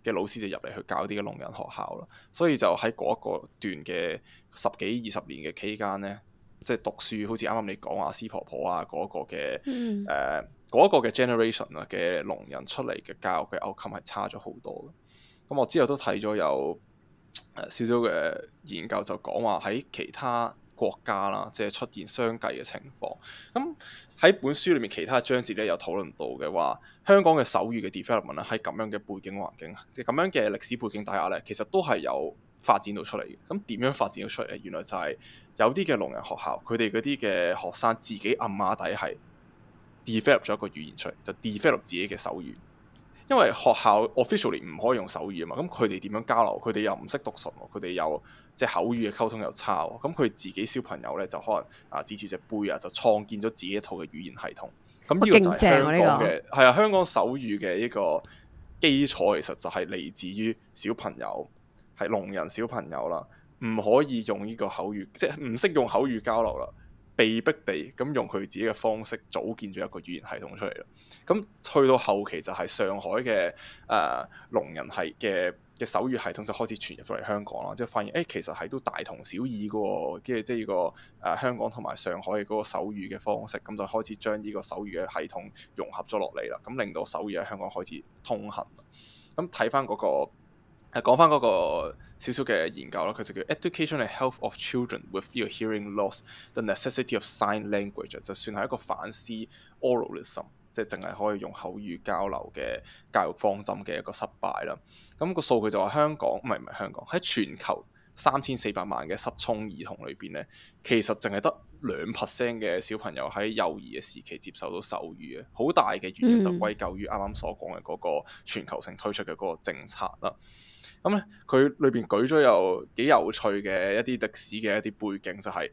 嘅老師就入嚟去教啲嘅聾人學校啦。所以就喺嗰一個段嘅10幾20年嘅期間咧，即係讀書好似啱啱你講施婆婆嗰個嘅嗰個嘅 generation 嘅聾人出嚟嘅教育嘅 outcome 係差咗好多。咁我之後都睇咗有少少嘅研究，就講話喺其他國家啦，即係出現相繼嘅情況。咁喺本書裏面其他章節咧有討論到嘅話，香港嘅手語嘅 development 喺咁樣嘅背景環境，即係咁樣嘅歷史背景底下咧，其實都係有發展到出嚟嘅。咁點樣發展到出嚟咧？原來就係有啲嘅聾人學校，佢哋嗰啲嘅學生自己暗啞底係 develop 咗一個語言出嚟，就 develop 自己嘅手語。因為學校 officially 唔可以用手語啊嘛，咁佢哋點樣交流？佢哋又唔識讀唇喎，佢哋又即係口語嘅溝通又差喎，咁佢自己小朋友咧就可能指住隻杯啊，就創建咗自己一套嘅語言系統。咁呢個就係香港嘅係啊，香港手語嘅一個基礎，其實就係嚟自於小朋友係聾人小朋友啦，唔可以用呢個口語，即係唔識用口語交流啦。被逼地咁用佢自己嘅方式組建咗一個語言系統出嚟啦。咁去到後期就係上海嘅聾人系嘅手語系統就開始傳入咗嚟香港啦，即係發現其實係都大同小異嘅喎，即係呢個香港同埋上海嘅嗰個手語嘅方式，咁就開始將呢個手語嘅系統融合咗落嚟啦，咁令到手語喺香港開始通行。咁睇翻嗰個。講翻嗰個少少嘅研究啦，佢就叫 Education and Health of Children with Hearing Loss: The Necessity of Sign Language， 就算係一個反思 oralism， 即係淨係可以用口語交流嘅教育方針嘅一個失敗啦。咁個數據就話香港唔係香港，喺全球3400萬嘅失聰兒童裏邊咧，其實淨係得2% 嘅小朋友喺幼兒嘅時期接受到手語嘅，好大嘅原因就歸咎於啱啱所講嘅嗰個全球性推出嘅嗰個政策啦。咁咧，佢裏邊舉咗有幾有趣嘅一啲歷史嘅一啲背景，就係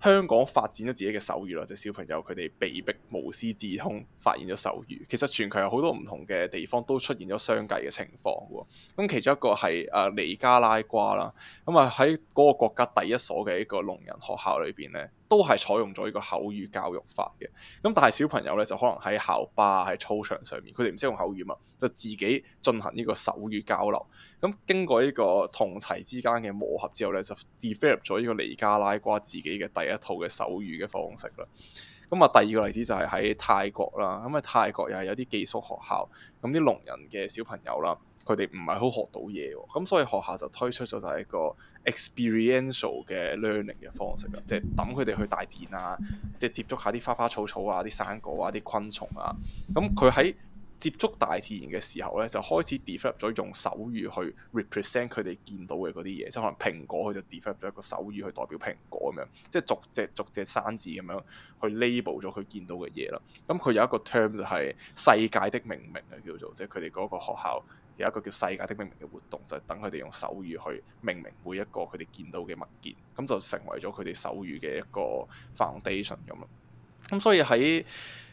香港發展咗自己嘅手語啦，即係小朋友佢哋被逼無師自通發現咗手語。其實全球有好多唔同嘅地方都出現咗相繼嘅情況喎。咁其中一個係尼加拉瓜啦，咁啊喺嗰個國家第一所嘅一個聾人學校裏邊咧，都係採用咗呢個口語教育法嘅。咁但係小朋友咧就可能喺校巴喺操場上面，佢哋唔識用口語嘛，就自己進行呢個手語交流。咁經過呢個同儕之間嘅磨合之後咧，就 develop 咗呢個尼加拉瓜自己嘅第一套嘅手語嘅方式啦。咁啊，第二個例子就係喺泰國啦。咁喺泰國又係有啲寄宿學校，咁啲聾人嘅小朋友啦，佢哋唔係好學到嘢喎。咁所以學校就推出咗就係一個 experiential 嘅 learning 嘅方式啦，即係揼佢哋去大自然啊，即係接觸下啲花花草草啊、啲生果啊、啲昆蟲啊。咁佢喺接觸大自然嘅時候咧，就開始 develop 咗用手語去 represent 佢哋見到嘅嗰啲嘢，即係可能蘋果佢就 develop 咗一個手語去代表蘋果咁樣，即係逐隻生字咁樣去 label 咗佢見到嘅嘢啦。咁佢有一個 term 就係世界的命名啊，叫做即係佢哋嗰個學校有一個叫世界的命名嘅活動，就係等佢哋用手語去命名每一個佢哋見到嘅物件，咁就成為咗佢哋手語嘅一個 foundation 咁咯。咁所以喺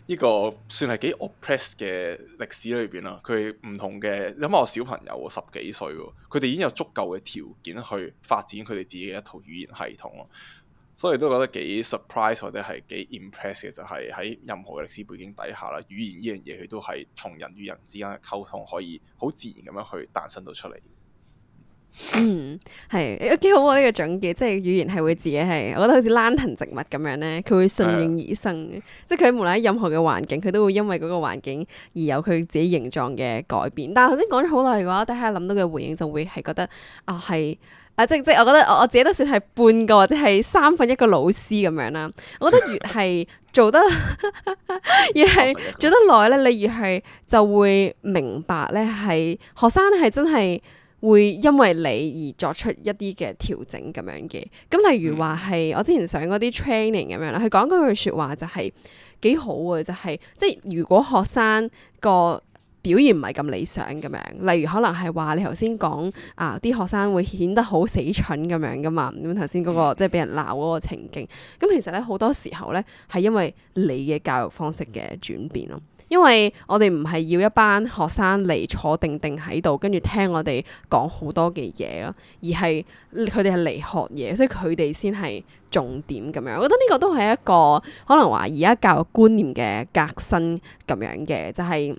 呢個算係幾 oppressed 嘅歷史裏邊啦，佢唔同嘅，諗下我小朋友10幾歲喎，佢哋已經有足夠嘅條件去發展佢哋自己嘅一套語言系統咯，所以都覺得幾 surprise 或者係幾 impress 嘅，就係喺任何嘅歷史背景底下啦，語言呢樣嘢佢都係從人與人之間嘅溝通可以好自然咁樣去誕生到出嚟。係幾好啊！呢個總結，即係語言係會自己係，我覺得好似蘭藤植物咁樣咧，佢會順應而生嘅，即係佢無論喺任何嘅環境，佢都會因為嗰個環境而有佢自己形狀嘅改變。但係頭先講咗好耐嘅話，等下諗到嘅回應就會係覺得即係我覺得我自己都算係半個或者係1/3個老師咁樣啦。我覺得越係做得越係做得耐咧，你越係就會明白咧，係學生係真係會因為你而作出一啲嘅調整咁樣嘅。咁例如話係我之前上嗰啲 training 咁樣啦，佢講嗰句説話就係幾好嘅，就係即係如果學生個表現唔係咁理想咁樣，例如可能係話你頭先講啲學生會顯得好死蠢咁樣噶嘛。咁頭先嗰個即係俾人鬧嗰個情景，咁其實咧好多時候咧係因為你嘅教育方式嘅轉變咯。因為我哋唔係要一班學生嚟坐定定喺度，跟住聽我哋講好多嘅嘢咯，而係佢哋係嚟學嘢，所以佢哋先係重點咁樣。我覺得呢個都係一個可能話而家教育觀念嘅革新咁樣嘅，就係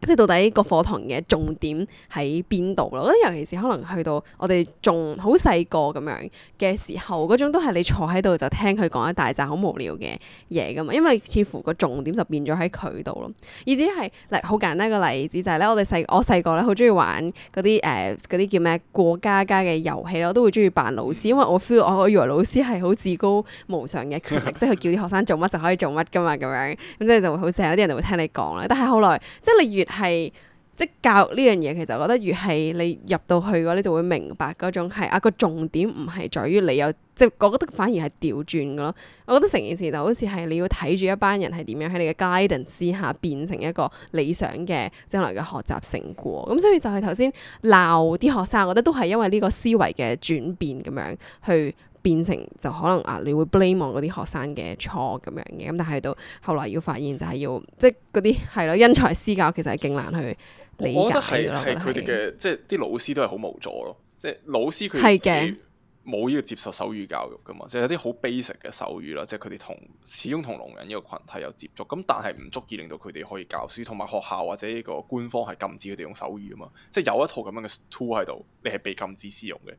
即係到底個課堂嘅重點喺邊度咯？我覺得尤其是可能去到我哋仲好細個咁樣嘅時候，嗰種都係你坐喺度就聽佢講一大紮好無聊嘅嘢噶嘛，因為似乎個重點就變咗喺佢度咯。而至於係好簡單一個例子就係咧，我細個咧好中意玩嗰啲叫咩過家家嘅遊戲，我都會中意扮老師，因為我以為老師係好至高無上嘅權力，即係佢叫啲學生做乜就可以做乜噶嘛咁樣，咁即係就會好正，啲人就會聽你講啦。但係後來即係你越係即係教育呢樣嘢，其實我覺得越係你入到去嘅話，你就會明白嗰種係個重點唔係在於你有，即係我覺得反而係調轉嘅咯。我覺得成件事就好似係你要睇住一班人係點樣喺你嘅 guidance 之下變成一個理想嘅將來嘅學習成果。咁所以就係頭先鬧啲學生，我覺得都係因為呢個思維嘅轉變咁樣去變成就可能你會 blame 嗰啲學生嘅錯咁樣嘅。咁但係到後來要發現就係要即係嗰啲係咯因材施教，其實係勁難去理解。我覺得係佢哋嘅，即係啲老師都係好無助咯。即係老師佢哋冇呢個接受手語教育噶嘛，即係有啲好 basic 嘅手語啦，即係佢哋始終同聾人呢個群體有接觸，咁但係唔足以令到佢哋可以教書，同埋學校或者呢個官方係禁止佢哋用手語啊嘛，即係有一套咁樣嘅 tool 喺度，你係被禁止使用嘅，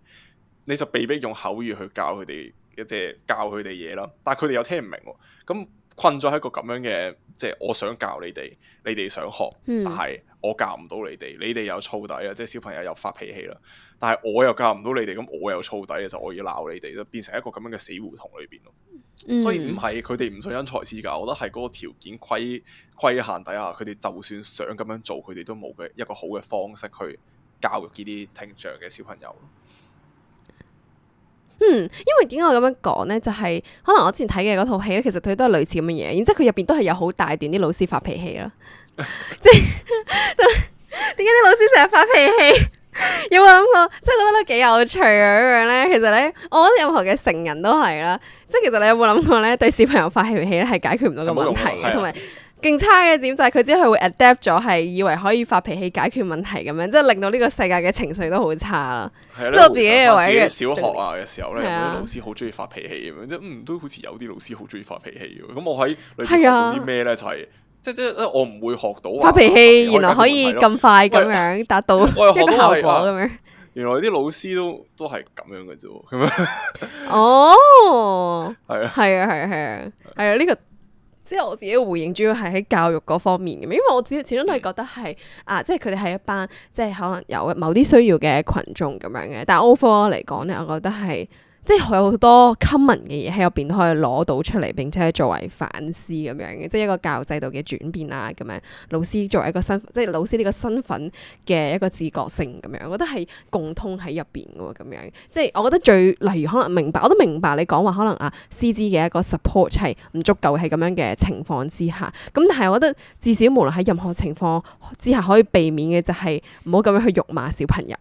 你就被逼用口語去教佢哋，即係教佢哋嘢啦，但係佢哋又聽唔明喎，咁困咗喺一個咁樣嘅，即係我想教你哋，你哋想學，但係我教唔到你哋，你哋有燥底啊，即係小朋友又發脾氣啦，但係我又教唔到你哋，咁我又燥底嘅就我要鬧你哋，就變成一個咁樣嘅死胡同裏邊咯。所以唔係佢哋唔想因材施教，我覺得係嗰個條件規限底下，佢哋就算想咁樣做，佢哋都冇嘅一個好嘅方式去教育呢啲聽障嘅小朋友。因為點解我咁樣講呢？就係可能我之前睇嘅嗰套戲咧，其實佢都係類似咁嘅嘢，然之後佢入邊都係有好大段啲老師發脾氣啦。即係點解啲老師成日發脾氣？有冇諗過？即係覺得都幾有趣啊！咁樣咧，其實咧，我覺得任何嘅成人都係啦。即係其實你有冇諗過咧？對小朋友發脾氣咧，係解決唔到個問題嘅，同埋勁差嘅點就係佢只係會 adapt 咗，係以為可以發脾氣解決問題咁樣，即係令到呢個世界嘅情緒都好差啦。即係我自己嘅位嘅小學啊嘅時候咧，有啲老師好中意發脾氣咁樣，即係都好似有啲老師好中意發脾氣嘅。咁我喺裏邊學到啲咩咧？就係即我唔會學到發脾氣，原來可以咁快咁樣達到一個效果咁樣。原來啲老師都係咁樣嘅啫，咁樣。哦，係啊，係啊，係啊，呢個。即係我自己嘅回應，主要係喺教育嗰方面嘅，因為我始終都係覺得係即係佢哋係一班即係可能有某啲需要嘅群眾咁樣嘅，但係 overall 嚟講咧，我覺得係即係有好多 common 嘅嘢喺入邊都可以攞到出嚟，並且係作為反思咁樣嘅，即係一個教育制度嘅轉變啦，咁樣老師作為一個身份，即係老師呢個身份嘅一個自覺性咁樣，我覺得係共通喺入邊嘅喎，咁樣即係我覺得例如可能我都明白你講話可能師資嘅一個 support 係唔足夠喺咁樣嘅情況之下，咁但係我覺得至少無論喺任何情況之下可以避免嘅就係唔好咁樣去辱罵小朋友，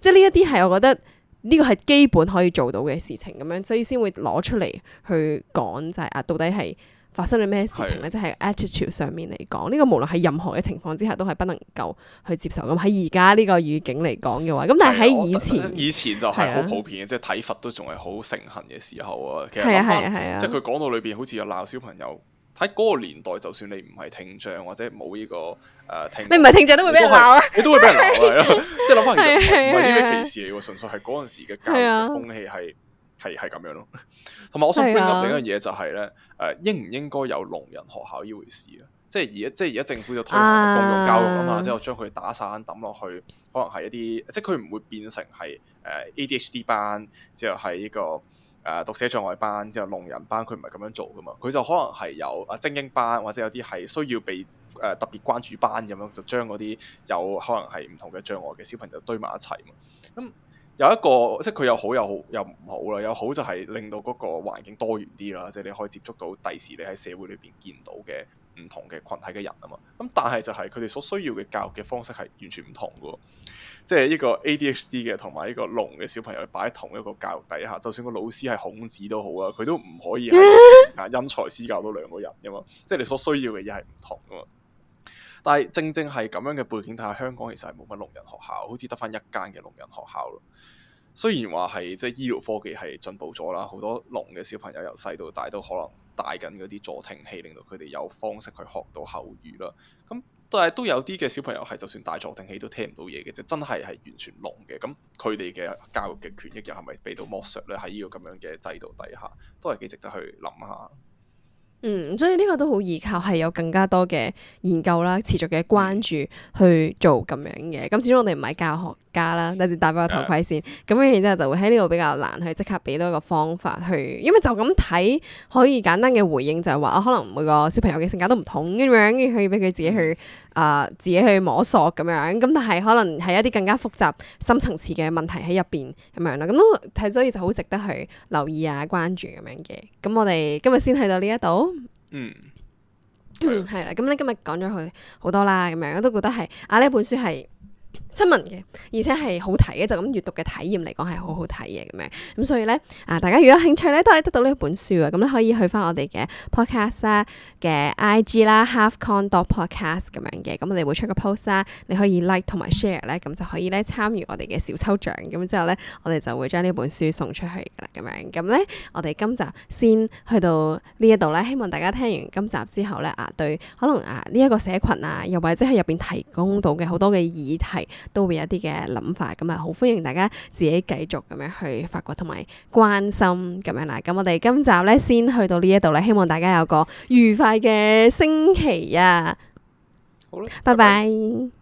即係呢一啲係我覺得。呢個係基本可以做到嘅事情咁樣，所以先會攞出嚟去講就係到底係發生咗咩事情咧？即係 attitude 上面嚟講，呢個無論係任何嘅情況之下都係不能夠去接受。咁喺而家呢個語境嚟講嘅話，咁但係喺以前就係好普遍嘅，即係體罰都仲係好盛行嘅時候啊。其實即係佢講到裏邊好似有鬧小朋友。喺嗰個年代，就算你唔係聽障或者冇呢個聽，你唔係聽障都會俾人鬧啊！你都會俾人鬧係咯，即係諗翻其實唔係呢個歧視嚟喎，純粹係嗰陣時嘅教育風氣係咁樣咯。同埋我想 bring up 另一樣嘢就係咧，應唔應該有聾人學校呢回事啊？即係而家政府就推行共融教育啊嘛，之後將佢打散抌落去，可能係一啲即係佢唔會變成係ADHD 班，之後係呢個。讀寫障礙班之後聾人班，佢唔係咁樣做噶嘛，佢就可能係有精英班或者有啲係需要被特別關注班咁樣，就將嗰啲有可能係唔同嘅障礙嘅小朋友堆埋一齊嘛。咁有一個即係佢有好又唔好啦，有好就係令到嗰個環境多元啲啦，即係你可以接觸到第時你喺社會裏邊見到嘅唔同嘅群體嘅人啊嘛。咁但係就係佢哋所需要嘅教育嘅方式係完全唔同嘅。即係呢個 ADHD 嘅同埋呢個聾嘅小朋友擺喺同一個教育底下，就算個老師係孔子都好啊，佢都唔可以係因材施教到兩個人噶嘛。即係你所需要嘅嘢係唔同噶嘛。但係正係咁樣嘅背景底下，香港其實係冇乜聾人學校，好似得翻一間嘅聾人學校咯。雖然話係即係醫療科技係進步咗啦，好多聾嘅小朋友由細到大都可能戴緊嗰啲助聽器，令到佢哋有方式去學到口語啦。咁但係都有啲嘅小朋友係就算戴助聽器都聽唔到嘢嘅啫，真係完全聾嘅。咁佢哋嘅教育嘅權益又係咪被到剝削咧？喺呢個咁樣嘅制度底下，都係幾值得去諗下。所以呢個都好依靠係有更加多嘅研究啦，持續嘅關注去做咁樣嘅。咁始終我哋唔係教學家啦，等陣戴翻個頭盔先。咁然之後就會喺呢度比較難去即刻俾到一個方法去，因為就咁睇可以簡單嘅回應就係話可能每個小朋友嘅性格都唔同咁樣，可以俾佢自己去自己去摸索咁樣，咁但係可能係一啲更加複雜深層次嘅問題喺入邊咁樣啦，咁都睇，所以就好值得去留意啊關注咁樣嘅。咁我哋今日先去到呢一度。係啦，咁你今日講咗好多啦，咁樣我都覺得係呢本書係親民嘅，而且係好睇嘅，就咁閱讀嘅體驗嚟講係好好睇嘅咁樣。咁所以咧大家如果有興趣咧，都可以得到呢本書啊。咁咧可以去翻我哋嘅 podcast 啦嘅 IG 啦 halfkong.podcast 咁樣嘅。咁我哋會出個 post 啦，你可以 like 同埋 share 咧，咁就可以咧參與我哋嘅小抽獎。咁之後咧，我哋就會將呢本書送出去噶啦，咁樣。咁咧，我哋今集先去到呢一度咧，希望大家聽完今集之後咧對可能呢一個社群又或者係入邊提供到嘅好多嘅議題，都會有一啲嘅諗法，咁好歡迎大家自己繼續咁樣去發掘同埋關心咁樣啦。咁我哋今集咧先去到呢一度咧，希望大家有個愉快嘅星期啊！好啦，拜拜。